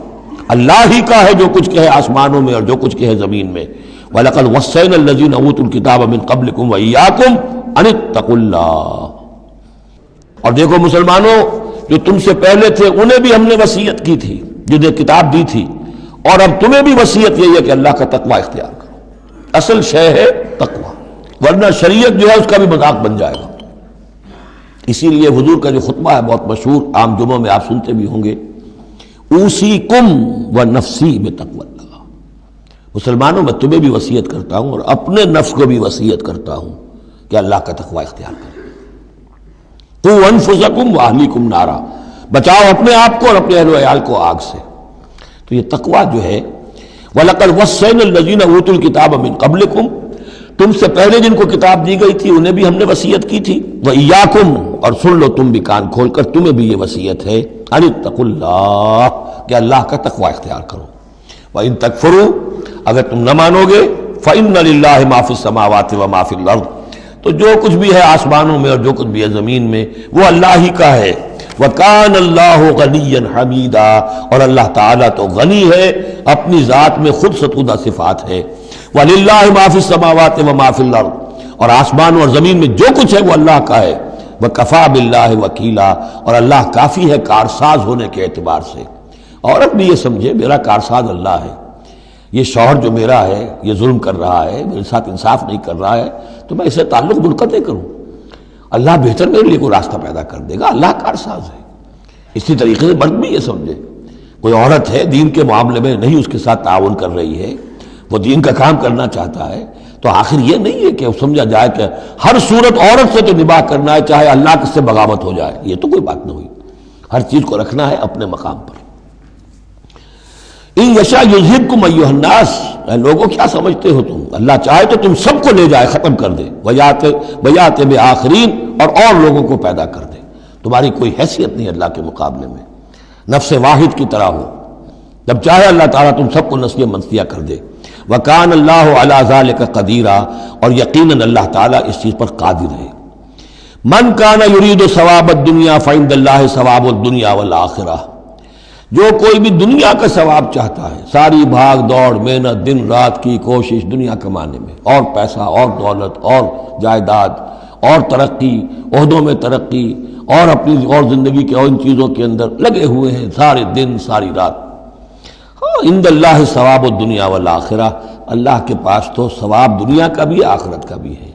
اللہ ہی کا ہے جو کچھ کہ ہے آسمانوں میں اور جو کچھ کہ ہے زمین میں۔ وَلَقَدْ وَصَّيْنَا الَّذِينَ أُوتُوا الْكِتَابَ مِن قَبْلِكُمْ وَإِيَّاكُمْ أَنِ اتَّقُوا اللَّهَ اور دیکھو مسلمانوں، جو تم سے پہلے تھے انہیں بھی ہم نے وصیت کی تھی، جنہیں کتاب دی تھی، اور اب تمہیں بھی وصیت یہی ہے کہ اللہ کا تقوی اختیار کرو، اصل شے ہے تقوی، ورنہ شریعت جو ہے اس کا بھی مذاق بن جائے گا۔ اسی لیے حضور کا جو خطبہ ہے بہت مشہور، عام جمعوں میں آپ سنتے بھی ہوں گے، اوصیکم ونفسی بتقوی اللہ، مسلمانوں میں تمہیں بھی وصیت کرتا ہوں اور اپنے نفس کو بھی وصیت کرتا ہوں کہ اللہ کا تقوی اختیار کریں۔ قوا انفسکم واہلیکم نارا، بچاؤ اپنے آپ کو اور اپنے اہل و عیال کو آگ سے۔ تو یہ تقوی جو ہے، وَلَقَدْ وَصَّيْنَا الَّذِينَ أُوتُوا الْكِتَابَ مِن قَبْلِكُمْ تم سے پہلے جن کو کتاب دی گئی تھی انہیں بھی ہم نے وصیت کی تھی، وَإِيَّاكُمْ اور سن لو تم بھی کان کھول کر، تمہیں بھی یہ وصیت ہے، أَنِ اتَّقُوا اللَّهَ کہ اللہ کا تقوی اختیار کرو۔ وَإِن تَكْفُرُوا اگر تم نہ مانو گے، فَإِنَّ لِلَّهِ مَا فِي السَّمَاوَاتِ وَمَا فِي الْأَرْضِ تو جو کچھ بھی ہے آسمانوں میں اور جو کچھ بھی ہے زمین میں وہ اللہ ہی کا ہے۔ وَكَانَ اللَّهُ غَنِيًّا حَمِيدًا اور اللہ تعالیٰ تو غنی ہے، اپنی ذات میں خود ستودہ صفات ہے۔ وَلِلَّهِ مَا فِي السَّمَاوَاتِ وَمَا فِي الْأَرْضِ، اور آسمان اور زمین میں جو کچھ ہے وہ اللہ کا ہے. وَكَفَى بِاللَّهِ وَكِيلًا، اور اللہ کافی ہے کارساز ہونے کے اعتبار سے. عورت بھی یہ سمجھے میرا کارساز اللہ ہے. یہ شوہر جو میرا ہے یہ ظلم کر رہا ہے، میرے ساتھ انصاف نہیں کر رہا ہے، تو میں اسے تعلق منقطع کروں. اللہ بہتر میرے لیے کوئی راستہ پیدا کر دے گا. اللہ کارساز ہے. اسی طریقے سے مرد بھی یہ سمجھے کوئی عورت ہے دین کے معاملے میں نہیں اس کے ساتھ تعاون کر رہی ہے، وہ دین کا کام کرنا چاہتا ہے، تو آخر یہ نہیں ہے کہ سمجھا جائے کہ ہر صورت عورت سے تو نباہ کرنا ہے چاہے اللہ کس سے بغاوت ہو جائے. یہ تو کوئی بات نہ ہوئی. ہر چیز کو رکھنا ہے اپنے مقام پر. ان یشاء یذہبکم ایھا الناس، اے لوگوں کیا سمجھتے ہو تم، اللہ چاہے تو تم سب کو لے جائے، ختم کر دے. ویات بآخرین، اور لوگوں کو پیدا کر دے. تمہاری کوئی حیثیت نہیں اللہ کے مقابلے میں، نفس واحد کی طرح ہو. جب چاہے اللہ تعالیٰ تم سب کو نسیہ منسیہ کر دے. وَكَانَ اللَّهُ عَلَىٰ ذَلِكَ قَدِيرًا، اور یقیناً اللہ تعالیٰ اس چیز پر قادر ہے. مَنْ كَانَ يُرِيدُ ثَوَابَ الدُّنْيَا فَعِندَ اللَّهِ ثَوَابُ الدُّنْيَا وَالْآخِرَةِ، جو کوئی بھی دنیا کا ثواب چاہتا ہے، ساری بھاگ دوڑ محنت دن رات کی کوشش دنیا کمانے میں، اور پیسہ اور دولت اور جائیداد اور ترقی، عہدوں میں ترقی، اور اپنی اور زندگی کے اور ان چیزوں کے اندر لگے ہوئے ہیں سارے دن ساری رات. عند اللہ ثواب الدنیا والآخرہ، اللہ کے پاس تو ثواب دنیا کا بھی آخرت کا بھی ہے.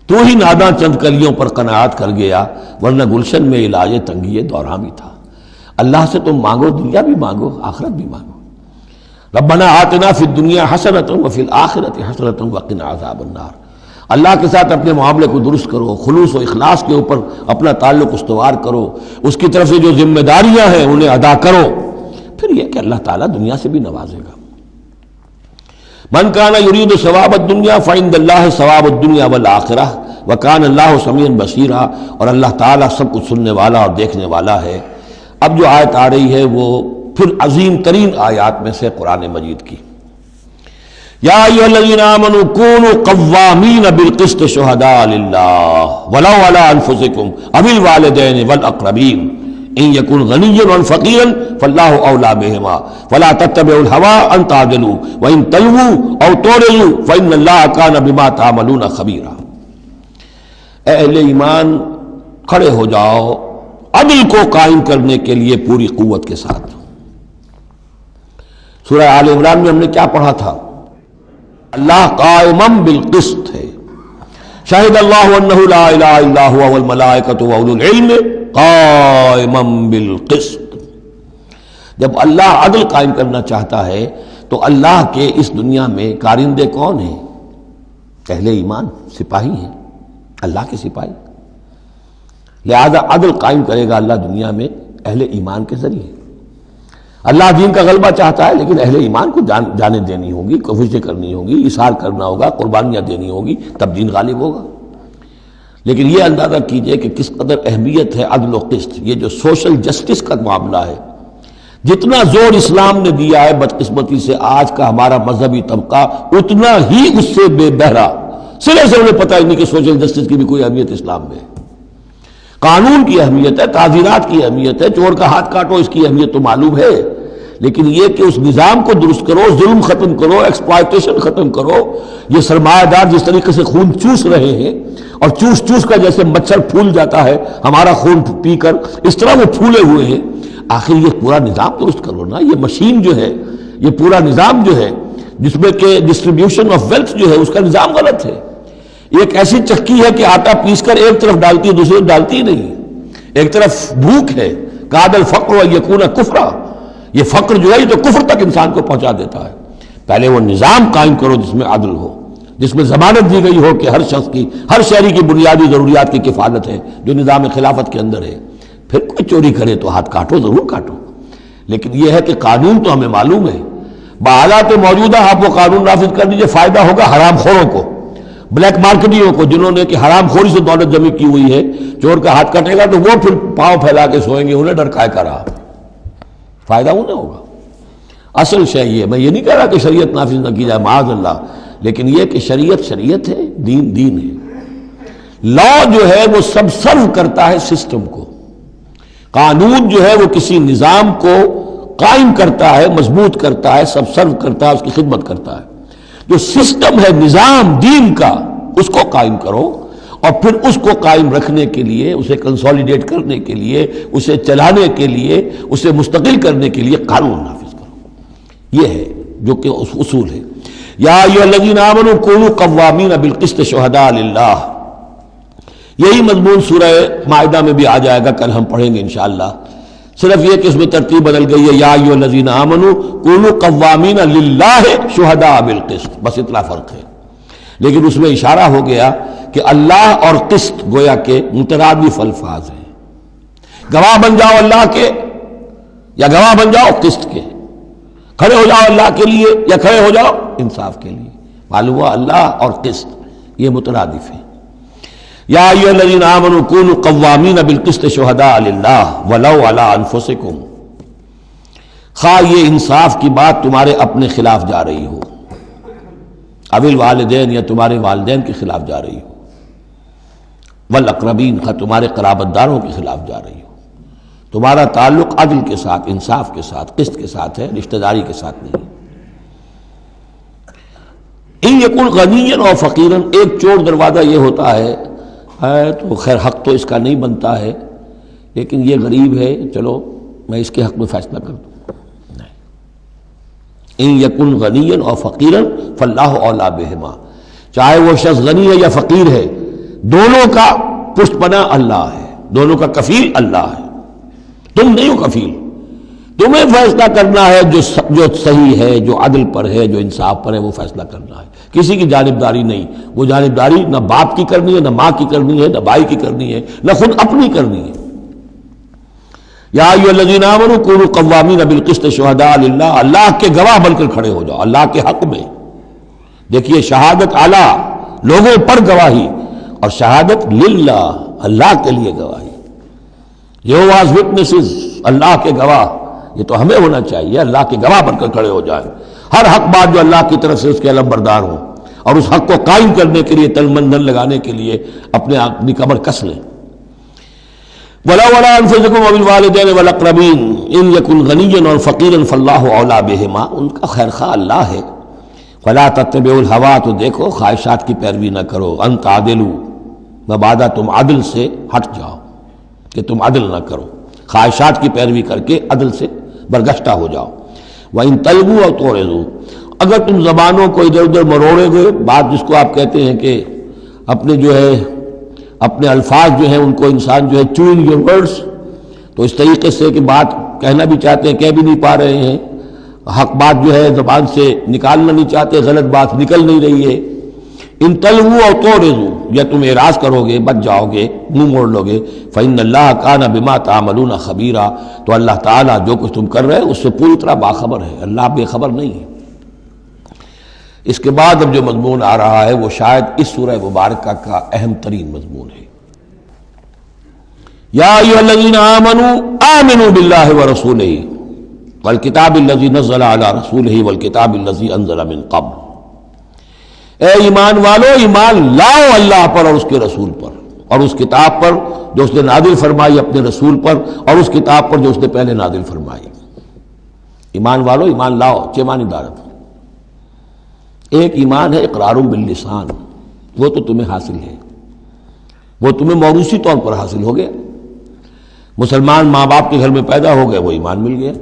تو ہی ناداں چند کلیوں پر قناعت کر گیا، ورنہ گلشن میں علاج تنگی دوراں بھی تھا. اللہ سے تم مانگو، دنیا بھی مانگو آخرت بھی مانگو. ربنا آتنا فی الدنیا حسنۃ وفی الآخرۃ حسنۃ وقنا عذاب النار. اللہ کے ساتھ اپنے معاملے کو درست کرو، خلوص و اخلاص کے اوپر اپنا تعلق استوار کرو، اس کی طرف سے جو ذمہ داریاں ہیں انہیں ادا کرو، پھر یہ کہ اللہ تعالیٰ دنیا سے بھی نوازے گا. من کان یرید ثواب الدنیا فعند اللہ ثواب الدنیا والآخرہ وکان اللہ سمیعا بصیرا، اور اللہ تعالیٰ سب کچھ سننے والا اور دیکھنے والا ہے. اب جو آیت آ رہی ہے وہ پھر عظیم ترین آیات میں سے قرآن مجید کی. یا ایھا الذین آمنوا کونوا قوامین بالقسط شہداء للہ ولو علی انفسکم او الوالدین والاقربین ان یکن غنیا او فقیرا فاللہ اولی بہما فلا تتبعوا الہوی ان تعدلوا وان تلووا او تعرضوا فان اللہ کان بما تعملون خبیرا. اے اہل ایمان کھڑے ہو جاؤ عدل کو قائم کرنے کے لیے پوری قوت کے ساتھ. سورہ آل عمران میں ہم نے کیا پڑھا تھا؟ اللہ قائما بالقسط ہے. شہد اللہ انہ لا الہ الا هو والملائکۃ واولو العلم قائما بالقسط. جب اللہ عدل قائم کرنا چاہتا ہے تو اللہ کے اس دنیا میں کارندے کون ہیں؟ اہل ایمان، سپاہی ہیں، اللہ کے سپاہی. لہذا عدل قائم کرے گا اللہ دنیا میں اہل ایمان کے ذریعے. اللہ دین کا غلبہ چاہتا ہے لیکن اہل ایمان کو جانیں دینی ہوگی، کوششیں کرنی ہوگی، اصرار کرنا ہوگا، قربانیاں دینی ہوگی، تب دین غالب ہوگا. لیکن یہ اندازہ کیجئے کہ کس قدر اہمیت ہے عدل و قسط. یہ جو سوشل جسٹس کا معاملہ ہے، جتنا زور اسلام نے دیا ہے بدقسمتی سے آج کا ہمارا مذہبی طبقہ اتنا ہی اس سے بے بہرا، سرے سے انہیں پتہ ہی نہیں کہ سوشل جسٹس کی بھی کوئی اہمیت اسلام میں ہے. قانون کی اہمیت ہے، تعزیرات کی اہمیت ہے، چور کا ہاتھ کاٹو اس کی اہمیت تو معلوم ہے، لیکن یہ کہ اس نظام کو درست کرو، ظلم ختم کرو، ایکسپلائٹیشن ختم کرو. یہ سرمایہ دار جس طریقے سے خون چوس رہے ہیں اور چوس چوس کر جیسے مچھر پھول جاتا ہے ہمارا خون پی کر، اس طرح وہ پھولے ہوئے ہیں. آخر یہ پورا نظام درست کرو نا. یہ مشین جو ہے، یہ پورا نظام جو ہے جس میں کہ ڈسٹریبیوشن آف ویلتھ جو ہے اس کا نظام غلط ہے. ایک ایسی چکی ہے کہ آٹا پیس کر ایک طرف ڈالتی ہے دوسری طرف ڈالتی ہی نہیں. ایک طرف بھوک ہے، کاد الفقر یکون کفرا، یہ فقر جو ہے یہ تو کفر تک انسان کو پہنچا دیتا ہے. پہلے وہ نظام قائم کرو جس میں عدل ہو، جس میں ضمانت دی گئی ہو کہ ہر شخص کی، ہر شہری کی بنیادی ضروریات کی کفالت ہے جو نظام خلافت کے اندر ہے. پھر کوئی چوری کرے تو ہاتھ کاٹو، ضرور کاٹو، لیکن یہ ہے کہ قانون تو ہمیں معلوم ہے. بحالات موجودہ آپ وہ قانون نافذ کر دیجیے، فائدہ ہوگا حرام خوروں کو، بلیک مارکیٹیوں کو، جنہوں نے کہ حرام خوری سے دولت جمع کی ہوئی ہے. چور کا ہاتھ کٹے گا تو وہ پھر پاؤں پھیلا کے سوئیں گے، انہیں ڈر کائے کا رہا، فائدہ انہیں ہوگا. اصل شے یہ، میں یہ نہیں کہہ رہا کہ شریعت نافذ نہ کی جائے معاذ اللہ، لیکن یہ کہ شریعت شریعت ہے، دین دین ہے. لا جو ہے وہ سب سرو کرتا ہے سسٹم کو. قانون جو ہے وہ کسی نظام کو قائم کرتا ہے، مضبوط کرتا ہے، سب سرو کرتا ہے، اس کی خدمت کرتا ہے. جو سسٹم ہے نظام دین کا اس کو قائم کرو، اور پھر اس کو قائم رکھنے کے لیے، اسے کنسولیڈیٹ کرنے کے لیے، اسے چلانے کے لیے، اسے مستقل کرنے کے لیے قانون نافذ کرو۔ یہ ہے جو کہ اصول ہے۔ یا ایھا الذین آمنوا کونوا قوامین بالقسط شہداء للہ، یہی مضمون سورہ مائدہ میں بھی آ جائے گا، کل ہم پڑھیں گے انشاءاللہ۔ صرف یہ کہ اس میں ترتیب بدل گئی ہے، یا ایھا الذین آمنوا کونوا قوامین للہ شہداء بالقسط، بس اتنا فرق ہے۔ لیکن اس میں اشارہ ہو گیا کہ اللہ اور قسط گویا کہ مترادف الفاظ ہیں۔ گواہ بن جاؤ اللہ کے، یا گواہ بن جاؤ قسط کے، کھڑے ہو جاؤ اللہ کے لیے یا کھڑے ہو جاؤ انصاف کے لیے۔ معلوم ہوا اللہ اور قسط یہ مترادف ہیں۔ یا ایھا الذین آمنوا کونوا قوامین بالقسط شہداء للہ ولو علی انفسکم، خواہ یہ انصاف کی بات تمہارے اپنے خلاف جا رہی ہو، اوی الوالدین یا تمہارے والدین کے خلاف جا رہی ہو، والاقربین خواہ تمہارے قرابت داروں کے خلاف جا رہی ہو۔ تمہارا تعلق عدل کے ساتھ، انصاف کے ساتھ، قسط کے ساتھ ہے، رشتہ داری کے ساتھ نہیں۔ ان یکن غنیا اور فقیرا، ایک چور دروازہ یہ ہوتا ہے تو خیر حق تو اس کا نہیں بنتا ہے، لیکن یہ غریب ہے، چلو میں اس کے حق میں فیصلہ کر دوں۔ ان یکن غنیا اور فقیرا فاللہ اولیٰ بہما، چاہے وہ شخص غنی ہے یا فقیر ہے، دونوں کا پشت پناہ اللہ ہے، دونوں کا کفیل اللہ ہے، تم نہیں ہو کفیل۔ تمہیں فیصلہ کرنا ہے جو صحیح ہے، جو عدل پر ہے، جو انصاف پر ہے، وہ فیصلہ کرنا ہے، کسی کی جانبداری نہیں۔ وہ جانبداری نہ باپ کی کرنی ہے، نہ ماں کی کرنی ہے، نہ بھائی کی کرنی ہے، نہ خود اپنی کرنی ہے۔ یا ایھا الذین آمنوا کونوا قوامین بالقسط شہداء للہ، اللہ کے گواہ بن کر کھڑے ہو جاؤ اللہ کے حق میں۔ دیکھیے شہادت اعلیٰ، لوگوں پر گواہی، اور شہادت للہ، اللہ کے لیے گواہی۔ یہوہاز وٹنسز، اللہ کے گواہ، یہ تو ہمیں ہونا چاہیے، اللہ کے گواہ بن کر کھڑے ہو جائیں، ہر حق بات جو اللہ کی طرف سے اس کے علم بردار ہوں، اور اس حق کو قائم کرنے کے لیے تن من دھن لگانے کے لیے اپنی کمر کس لیں۔ وَلَوْ عَلَىٰ أَنفُسِكُمْ وَبِالْوَالِدَيْنِ وَالْأَقْرَبِينَ إِن يَكُنْ غَنِيًّا أَوْ فَقِيرًا فَاللَّهُ أَوْلَىٰ بِهِمَا، ان کا خیر خواہ اللہ ہے۔ وَلَا تَتَّبِعُوا الْهَوَىٰ، تو دیکھو خواہشات کی پیروی نہ کرو، أَن تَعْدِلُوا، مبادا تم عدل سے ہٹ جاؤ، کہ تم عدل نہ کرو، خواہشات کی پیروی کر کے عدل سے برگشتہ ہو جاؤ۔ وَإِن تَلْوُوا أَوْ تُعْرِضُوا، اگر تم زبانوں کو ادھر ادھر مروڑے گے، بات جس کو آپ کہتے ہیں کہ اپنے الفاظ جو ہیں ان کو انسان جو ہے چوئنگ یور ورڈز، تو اس طریقے سے کہ بات کہنا بھی چاہتے ہیں کہہ بھی نہیں پا رہے ہیں، حق بات جو ہے زبان سے نکالنا نہیں چاہتے، غلط بات نکل نہیں رہی ہے۔ ان تلووا او تعرضوا، یا تم اعراض کرو گے، بچ جاؤ گے، منہ موڑ لو گے، فإن اللہ کان بما تعملون خبیرا، تو اللہ تعالیٰ جو کچھ تم کر رہے ہیں اس سے پوری طرح باخبر ہے، اللہ بے خبر نہیں ہے۔ اس کے بعد اب جو مضمون آ رہا ہے وہ شاید اس سورہ مبارکہ کا اہم ترین مضمون ہے۔ یا ایھا الذین آمنوا آمنوا باللہ ورسولہ والکتاب الذی نزل علی رسولہ والکتاب الذی انزل من قبل، اے ایمان والو، ایمان لاؤ اللہ پر اور اس کے رسول پر، اور اس کتاب پر جو اس نے نازل فرمائی اپنے رسول پر، اور اس کتاب پر جو اس نے پہلے نازل فرمائی۔ ایمان والو، ایمان لاؤ، چھ معنی دارت۔ ایک ایمان ہے اقرار باللسان، وہ تو تمہیں حاصل ہے، وہ تمہیں موروثی طور پر حاصل ہو گیا، مسلمان ماں باپ کے گھر میں پیدا ہو گئے، وہ ایمان مل گیا۔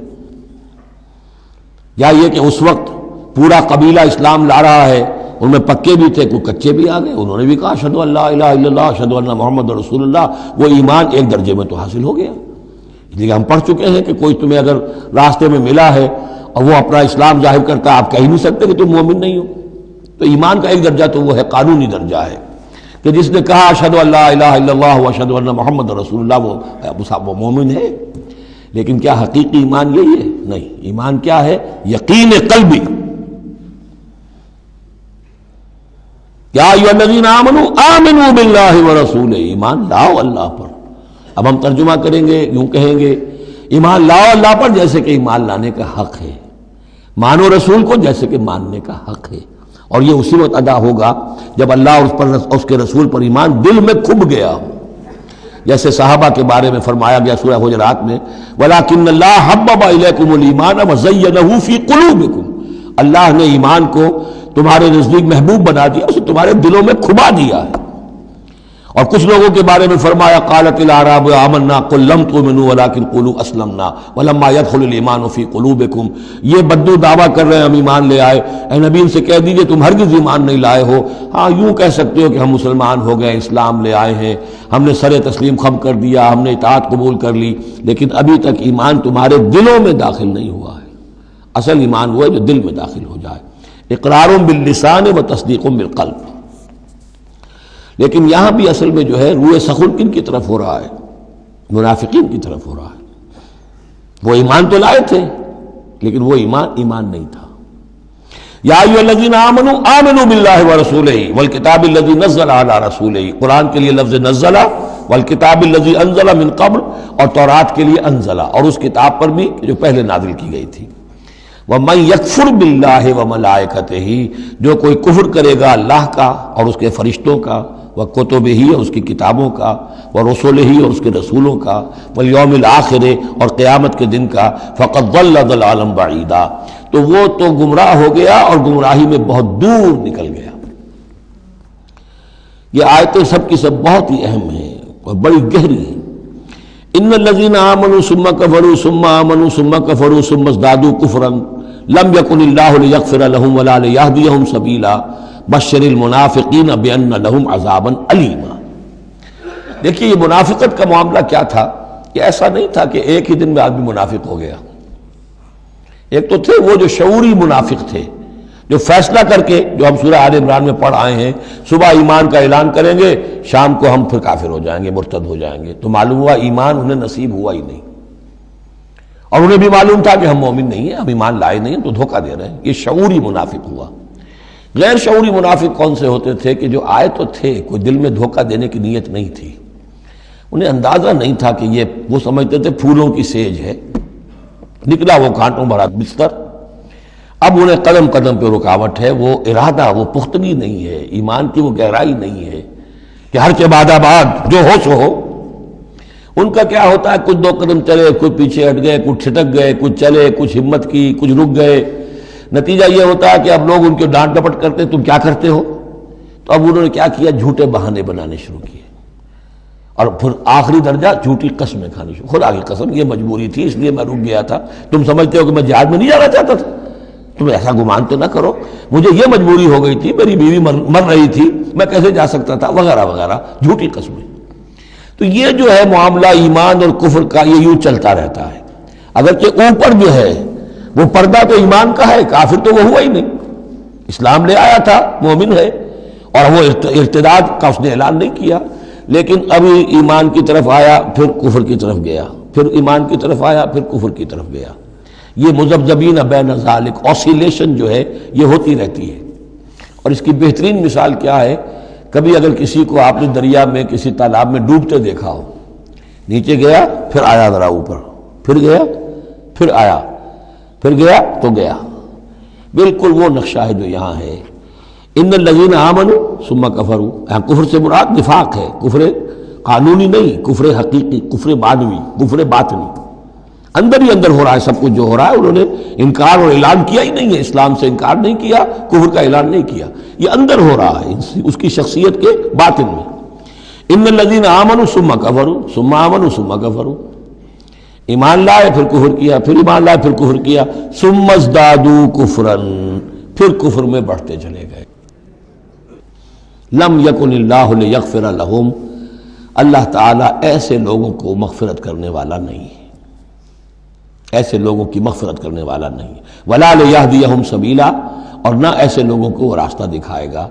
یا یہ کہ اس وقت پورا قبیلہ اسلام لا رہا ہے، ان میں پکے بھی تھے، کوئی کچے بھی آ گئے، انہوں نے بھی کہا اشہد ان لا الہ الا اللہ اشہد ان محمد رسول اللہ، وہ ایمان ایک درجے میں تو حاصل ہو گیا۔ اس لیے ہم پڑھ چکے ہیں کہ کوئی تمہیں اگر راستے میں ملا ہے اور وہ اپنا اسلام ظاہر کرتا ہے، آپ کہہ نہیں سکتے کہ تم مومن نہیں ہو۔ تو ایمان کا ایک درجہ تو وہ ہے، قانونی درجہ ہے، کہ جس نے کہا اشہد ان لا الہ الا اللہ واشہد ان محمد رسول اللہ، وہ مومن ہے۔ لیکن کیا حقیقی ایمان یہی ہے؟ نہیں، ایمان کیا ہے؟ یقین قلبی۔ یا ایھا الذین آمنوا آمنوا باللہ ورسولہ، ایمان لاؤ اللہ پر۔ اب ہم ترجمہ کریں گے، یوں کہیں گے ایمان لاؤ اللہ پر جیسے کہ ایمان لانے کا حق ہے، مانو رسول کو جیسے کہ ماننے کا حق ہے، اور یہ اسی وقت ادا ہوگا جب اللہ اور اس کے رسول پر ایمان دل میں کھب گیا ہو، جیسے صحابہ کے بارے میں فرمایا گیا سورہ حجرات میں وَلَٰكِنَّ اللَّهَ حَبَّبَ إِلَيْكُمُ الْإِيمَانَ وَزَيَّنَهُ فِي قُلُوبِكُمْ، اللہ نے ایمان کو تمہارے نزدیک محبوب بنا دیا، اسے تمہارے دلوں میں کھبا دیا ہے۔ اور کچھ لوگوں کے بارے میں فرمایا قالت الاعراب آمنا قل لم تؤمنوا ولكن قولوا اسلمنا ولما يدخل الايمان في قلوبكم، یہ بدو دعویٰ کر رہے ہیں ہم ایمان لے آئے۔ اے نبی ان سے کہہ دیجئے تم ہرگز ایمان نہیں لائے ہو، ہاں یوں کہہ سکتے ہو کہ ہم مسلمان ہو گئے، اسلام لے آئے ہیں، ہم نے سر تسلیم خم کر دیا، ہم نے اطاعت قبول کر لی، لیکن ابھی تک ایمان تمہارے دلوں میں داخل نہیں ہوا ہے۔ اصل ایمان وہ ہے جو دل میں داخل ہو جائے، اقرار باللسان و تصدیق بالقلب۔ لیکن یہاں بھی اصل میں جو ہے روئے سخن کن کی طرف ہو رہا ہے؟ منافقین کی طرف ہو رہا ہے۔ وہ ایمان تو لائے تھے لیکن وہ ایمان نہیں تھا۔ یا ایھا الذین آمنوا آمنوا باللہ ورسولہ والکتاب الذی نزل علی رسولہ، قرآن کے لیے لفظ نزل، والکتاب الذی انزل من قبل، اور تورات کے لیے انزل، اور اس کتاب پر بھی جو پہلے نازل کی گئی تھی۔ وَمَن يَكْفُرْ بِاللَّهِ وَمَلَائِكَتِهِ، جو کوئی کفر کرے گا اللہ کا اور اس کے فرشتوں کا، وَكُتُبِهِ اور اس کی کتابوں کا، وَرُسُلِهِ اور اس کے رسولوں کا، وَالْيَوْمِ الْآخِرِ اور قیامت کے دن کا، فَقَدْ ضَلَّ ضَلَالًا بَعِيدًا، تو وہ تو گمراہ ہو گیا اور گمراہی میں بہت دور نکل گیا۔ یہ آیتیں سب کی سب بہت ہی اہم ہیں اور بڑی گہری ہیں۔ ان الذین آمنوا ثم کفروا ثم آمنوا ثم کفروا ثم ازدادوا کفرا لم یکن اللہ لیغفر لهم ولا لیہدیہم سبیلا بشر المنافقین بان لهم عذابا الیما۔ دیکھیے یہ منافقت کا معاملہ کیا تھا؟ یہ ایسا نہیں تھا کہ ایک ہی دن میں آدمی منافق ہو گیا۔ ایک تو تھے وہ جو شعوری منافق تھے، جو فیصلہ کر کے، جو ہم سورہ آل عمران میں پڑھ آئے ہیں، صبح ایمان کا اعلان کریں گے، شام کو ہم پھر کافر ہو جائیں گے، مرتد ہو جائیں گے، تو معلوم ہوا ایمان انہیں نصیب ہوا ہی نہیں، اور انہیں بھی معلوم تھا کہ ہم مومن نہیں ہیں، ہم ایمان لائے نہیں ہیں، تو دھوکہ دے رہے ہیں۔ یہ شعوری منافق ہوا۔ غیر شعوری منافق کون سے ہوتے تھے؟ کہ جو آئے تو تھے، کوئی دل میں دھوکہ دینے کی نیت نہیں تھی، انہیں اندازہ نہیں تھا کہ یہ، وہ سمجھتے تھے پھولوں کی سیج ہے، نکلا وہ کانٹوں بھرا بستر۔ اب انہیں قدم قدم پہ رکاوٹ ہے، وہ ارادہ، وہ پختگی نہیں ہے، ایمان کی وہ گہرائی نہیں ہے کہ ہر کے بعد آباد جو ہو سو ہو۔ ان کا کیا ہوتا ہے، کچھ دو قدم چلے، کچھ پیچھے ہٹ گئے، کچھ چھٹک گئے، کچھ چلے، کچھ ہمت کی، کچھ رک گئے۔ نتیجہ یہ ہوتا ہے کہ اب لوگ ان کے ڈانٹ ڈپٹ کرتے، تم کیا کرتے ہو؟ تو اب انہوں نے کیا کیا، جھوٹے بہانے بنانے شروع کیے، اور پھر آخری درجہ جھوٹی قسمیں کھانی شروع۔ خدا کی قسم یہ مجبوری تھی، اس لیے میں رک گیا تھا، تم سمجھتے ہو کہ میں جہاد میں نہیں جانا چاہتا تھا، تم ایسا گمان تو نہ کرو، مجھے یہ مجبوری ہو گئی تھی، میری بیوی مر رہی تھی، میں کیسے جا سکتا تھا، وغیرہ وغیرہ، جھوٹی قسمیں۔ تو یہ جو ہے معاملہ ایمان اور کفر کا، یہ یوں چلتا رہتا ہے۔ اگرچہ اوپر جو ہے وہ پردہ تو ایمان کا ہے، کافر تو وہ ہوا ہی نہیں، اسلام لے آیا تھا، مومن ہے، اور وہ ارتداد کا اس نے اعلان نہیں کیا، لیکن ابھی ایمان کی طرف آیا، پھر کفر کی طرف گیا، پھر ایمان کی طرف آیا، پھر کفر کی طرف گیا۔ یہ مذبذبین بین ذالک، اوسیلیشن جو ہے یہ ہوتی رہتی ہے۔ اور اس کی بہترین مثال کیا ہے، کبھی اگر کسی کو آپ نے دریا میں، کسی تالاب میں ڈوبتے دیکھا ہو، نیچے گیا پھر آیا ذرا اوپر، پھر گیا پھر آیا، پھر گیا تو گیا، بالکل وہ نقشہ ہے جو یہاں ہے۔ ان الذین آمنوا ثم کفروا، یہاں کفر سے مراد نفاق ہے، کفر قانونی نہیں، کفر حقیقی، کفر معنوی، کفر باطنی، اندر ہی اندر ہو رہا ہے سب کچھ جو ہو رہا ہے۔ انہوں نے انکار اور اعلان کیا ہی نہیں ہے، اسلام سے انکار نہیں کیا، کفر کا اعلان نہیں کیا، یہ اندر ہو رہا ہے اس کی شخصیت کے باطن میں۔ ان الذین آمنوا ثم کفروا ثم آمنوا ثم کفروا، ایمان لائے پھر کفر کیا، پھر ایمان لائے پھر کفر کیا، ثم ازدادوا کفرا، پھر کفر میں بڑھتے چلے گئے۔ لم یکن اللہ لیغفر لہم، اللہ تعالیٰ ایسے لوگوں کو مغفرت کرنے والا نہیں ہے، ایسے لوگوں کی مغفرت کرنے والا نہیں ہے، ولا لیہدیہم سبیلا، اور نہ ایسے لوگوں کو وہ راستہ دکھائے گا۔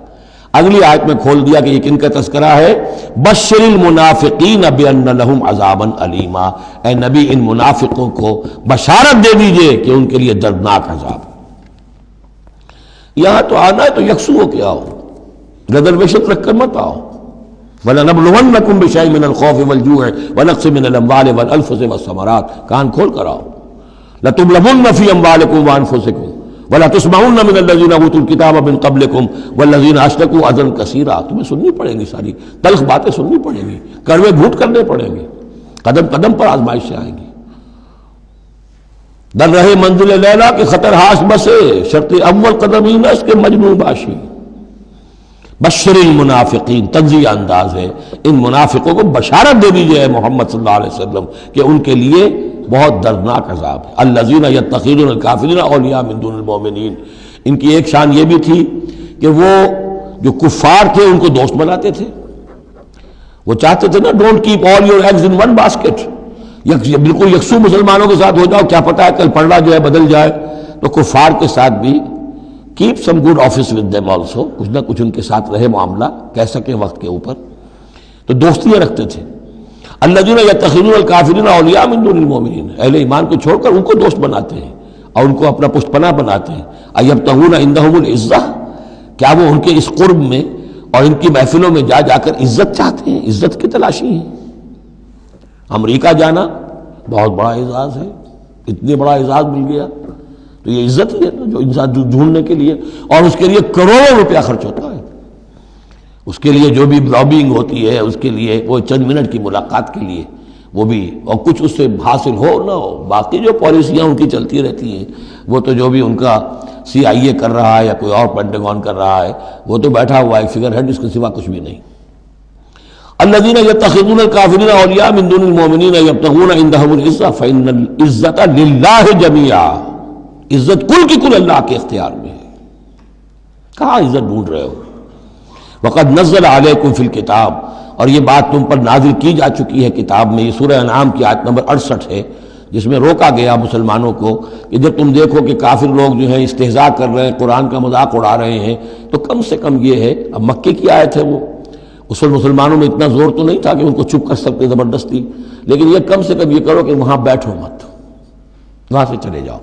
اگلی آیت میں کھول دیا کہ یہ کن کا تذکرہ ہے، بشر المنافقین بان لہم عذابا علیما، اے نبی ان منافقوں کو بشارت دے دیجئے کہ ان کے لیے دردناک عذاب۔ یہاں تو آنا ہے تو یکسو ہو کے آؤ، ریزرویشن رکھ کر مت آؤ۔ وَلَنَبْلُوَنَّكُمْ بِشَيْءٍ مِّنَ الْخَوْفِ وَالْجُوعِ وَنَقْصٍ مِّنَ الْأَمْوَالِ وَالْأَنفُسِ وَالثَّمَرَاتِ، کان کھول کر آؤ۔ لَتُبْلَوُنَّ فِي أَمْوَالِكُمْ وَأَنفُسِكُمْ وَلَتُسْمَعُنَّ مِنَ الَّذِينَ أُوتُوا الْكِتَابَ مِن قَبْلِكُمْ وَالَّذِينَ أَشْرَكُوا أَذًى كَثِيرًا، تمہیں سننی پڑیں گی، ساری تلخ باتیں سننی پڑیں گی، کڑوے گھونٹ کرنے پڑیں گے، قدم قدم پر آزمائشیں آئیں گی۔ در رہے منزل لیلا کہ خطر ہاش بسے، شرط اول قدم ہی نس کے مجنون باشی۔ بشر المنافقین، تنزیہ انداز ہے، ان منافقوں کو بشارت دے دیجئے محمد صلی اللہ علیہ وسلم کہ ان کے لیے بہت دردناک عذاب ہے۔ الذین یتخذون الکافرین اولیاء من دون المؤمنین، ان کی ایک شان یہ بھی تھی کہ وہ جو کفار تھے ان کو دوست بناتے تھے، وہ چاہتے تھے نا don't keep all your eggs in one basket, بالکل یکسو مسلمانوں کے ساتھ ہو جاؤ، کیا پتہ ہے کل پلڑا جو ہے بدل جائے، تو کفار کے ساتھ بھی keep some good office with them also, کچھ نہ کچھ ان کے ساتھ رہے معاملہ کہہ سکیں وقت کے اوپر، تو دوستیاں رکھتے تھے۔ الذین یتخذون الکافرین اولیاء من دون المؤمنین، اہل ایمان کو چھوڑ کر ان کو دوست بناتے ہیں اور ان کو اپنا پشت پناہ بناتے ہیں۔ ایبتغون عندہم العزہ، کیا وہ ان کے اس قرب میں اور ان کی محفلوں میں جا جا کر عزت چاہتے ہیں، عزت کی تلاشی ہیں۔ امریکہ جانا بہت بڑا اعزاز ہے، اتنے بڑا اعزاز مل گیا تو یہ عزت ہی ہے نا جو انسان ڈھونڈنے کے لیے، اور اس کے لیے کروڑوں روپیہ خرچ ہوتا ہے، اس کے لیے جو بھی لابینگ ہوتی ہے، اس کے لیے وہ چند منٹ کی ملاقات کے لیے وہ بھی، اور کچھ اس سے حاصل ہو نہ ہو، باقی جو پالیسیاں ان کی چلتی رہتی ہیں وہ تو جو بھی ان کا CIA کر رہا ہے یا کوئی اور پینٹاگون کر رہا ہے وہ تو بیٹھا ہوا ہے فگر ہیڈ، اس کے سوا کچھ بھی نہیں۔ الذین یتخذون الکافرین اولیاء من دون المؤمنین یبتغون عندہم العزہ فإن العزۃ للہ جمیعا، عزت کل کی کل اللہ کے اختیار میں ہے۔ کہاں عزت ڈھونڈ رہے ہو؟ وقد نزل علیکم فی الکتاب، اور یہ بات تم پر نازل کی جا چکی ہے کتاب میں، یہ سورہ انعام کی آیت نمبر 68 ہے، جس میں روکا گیا مسلمانوں کو کہ جب تم دیکھو کہ کافر لوگ جو ہیں استہزاء کر رہے ہیں، قرآن کا مذاق اڑا رہے ہیں، تو کم سے کم یہ ہے، اب مکے کی آیت ہے وہ، اس وقت مسلمانوں میں اتنا زور تو نہیں تھا کہ ان کو چپ کر سکتے زبردستی، لیکن یہ کم سے کم یہ کرو کہ وہاں بیٹھو مت، وہاں سے چلے جاؤ،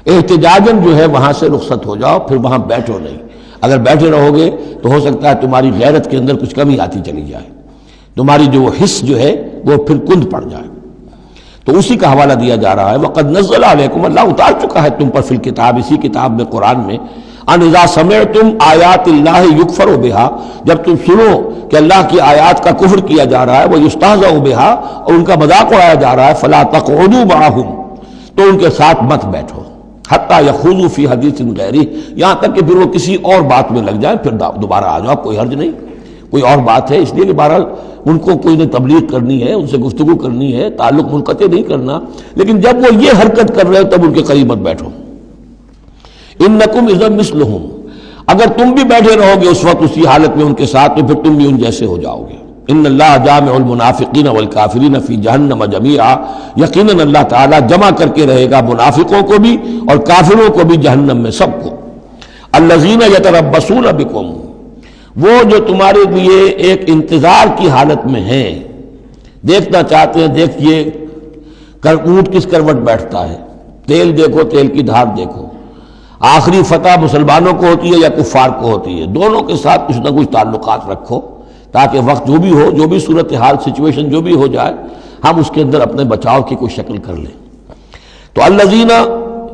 احتجاجاً جو ہے وہاں سے رخصت ہو جاؤ، پھر وہاں بیٹھو نہیں۔ اگر بیٹھے رہو گے تو ہو سکتا ہے تمہاری غیرت کے اندر کچھ کمی آتی چلی جائے، تمہاری جو حس جو ہے وہ پھر کند پڑ جائے۔ تو اسی کا حوالہ دیا جا رہا ہے، وقد نزل علیکم، اللہ اتار چکا ہے تم پر فی الکتاب، اسی کتاب میں قرآن میں، ان اذا سمعتم آیات اللہ یکفر بہا، جب تم سنو کہ اللہ کی آیات کا کفر کیا جا رہا ہے، وہ یستہزأ بہا، اور ان کا مذاق اڑایا جا رہا ہے، فلا تقعدوا معہم، تو ان کے ساتھ مت بیٹھو، حتی یخوضوا فی حدیث غیرہ، یہاں تک کہ پھر وہ کسی اور بات میں لگ جائیں، پھر دوبارہ آ جاؤ، کوئی حرج نہیں، کوئی اور بات ہے، اس لیے کہ بہرحال ان کو کوئی نے تبلیغ کرنی ہے، ان سے گفتگو کرنی ہے، تعلق منقطع نہیں کرنا، لیکن جب وہ یہ حرکت کر رہے ہو تب ان کے قریب مت بیٹھو۔ انکم اذا مثلہم، اگر تم بھی بیٹھے رہو گے اس وقت اسی حالت میں ان کے ساتھ، تو پھر تم بھی ان جیسے ہو جاؤ گے۔ ان اللہ جامع المنافقین والکافرین فی جہنم جمیعا، یقیناً اللہ تعالیٰ جمع کر کے رہے گا منافقوں کو بھی اور کافروں کو بھی جہنم میں، سب کو۔ الذین یتربصون بکم، وہ جو تمہارے لیے ایک انتظار کی حالت میں ہیں، دیکھنا چاہتے ہیں، دیکھیے اونٹ کس کروٹ بیٹھتا ہے، تیل دیکھو، تیل کی دھار دیکھو، آخری فتح مسلمانوں کو ہوتی ہے یا کفار کو ہوتی ہے، دونوں کے ساتھ کچھ نہ کچھ تعلقات رکھو تاکہ وقت جو بھی ہو، جو بھی صورتحال سچویشن جو بھی ہو جائے، ہم اس کے اندر اپنے بچاؤ کی کوئی شکل کر لیں۔ تو الذین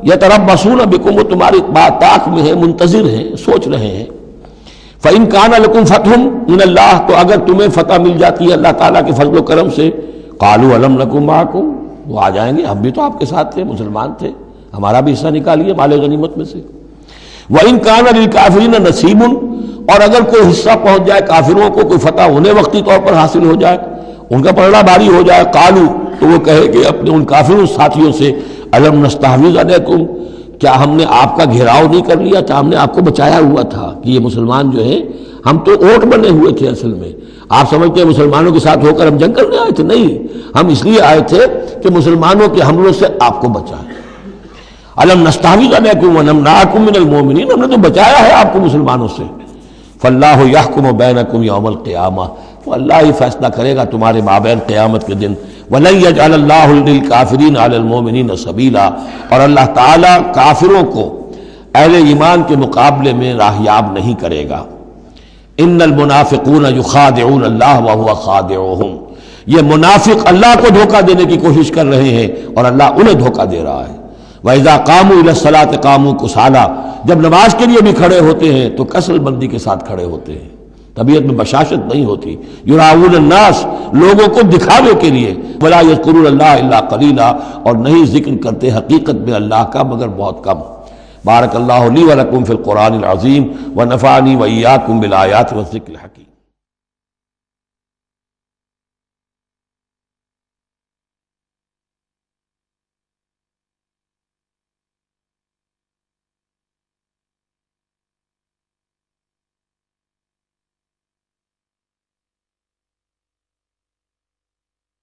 یتربصون بکم، وہ تمہاری بات طاق میں ہے، منتظر ہیں، سوچ رہے ہیں۔ فَإِن كَانَ لَكُمْ فَتْحٌ مِّنَ اللَّهِ، تو اگر تمہیں فتح مل جاتی ہے اللہ تعالیٰ کے فضل و کرم سے، قَالُوا أَلَمْ نَكُن مَّعَكُمْ، وہ آ جائیں گے، ہم بھی تو آپ کے ساتھ تھے، مسلمان تھے، ہمارا بھی حصہ نکالیے مال غنیمت میں سے۔ وَإِن كَانَ لِلْكَافِرِينَ نَصِيبٌ، اور اگر کوئی حصہ پہنچ جائے کافروں کو، کوئی فتح انہیں وقتی طور پر حاصل ہو جائے، ان کا پلڑا بھاری ہو جائے، قالوا، تو وہ کہے کہ اپنے ان کافروں ساتھیوں سے، أَلَمْ نَسْتَحْوِذْ عَلَيْكُمْ، کیا ہم نے آپ کا گھیراؤ نہیں کر لیا تھا، ہم نے آپ کو بچایا ہوا تھا کہ یہ مسلمان جو ہیں، ہم تو اوٹ بنے ہوئے تھے اصل میں، آپ سمجھتے ہیں مسلمانوں کے ساتھ ہو کر ہم جنگ کرنے آئے تھے، نہیں، ہم اس لیے آئے تھے کہ مسلمانوں کے حملوں سے آپ کو بچائیں۔ أَلَمْ نَسْتَحْوِذْ عَلَيْكُمْ وَنَمْنَعْكُمْ مِنَ الْمُؤْمِنِينَ، ہم نے تو بچایا ہے آپ کو مسلمانوں سے۔ فَاللَّهُ يَحْكُمُ بَيْنَكُمْ يَوْمَ الْقِيَامَةِ، تو اللہ ہی فیصلہ کرے گا تمہارے مابین قیامت کے دن۔ وَلَن يَجْعَلَ اللَّهُ لِلْكَافِرِينَ عَلَى الْمُؤْمِنِينَ سَبِيلًا، اور اللہ تعالیٰ کافروں کو اہل ایمان کے مقابلے میں راہیاب نہیں کرے گا۔ ان المنافقون یخادعون اللہ وهو خادعهم، یہ منافق اللہ کو دھوکہ دینے کی کوشش کر رہے ہیں اور اللہ انہیں دھوکہ دے رہا ہے۔ وَإِذَا قَامُوا إِلَى الصَّلَاةِ قَامُوا كُسَالَىٰ، جب نماز کے لیے بھی کھڑے ہوتے ہیں تو کسل بندی کے ساتھ کھڑے ہوتے ہیں، طبیعت میں بشاشت نہیں ہوتی. یراؤن الناس، لوگوں کو دکھاوے کے لیے. ولا یذکرون اللہ الا قلیلا، اور نہیں ذکر کرتے حقیقت میں اللہ کا مگر بہت کم. بارک اللہ لی ولکم فی القرآن العظیم ونفعنی وإیاکم بالآیات والذکر الحکیم.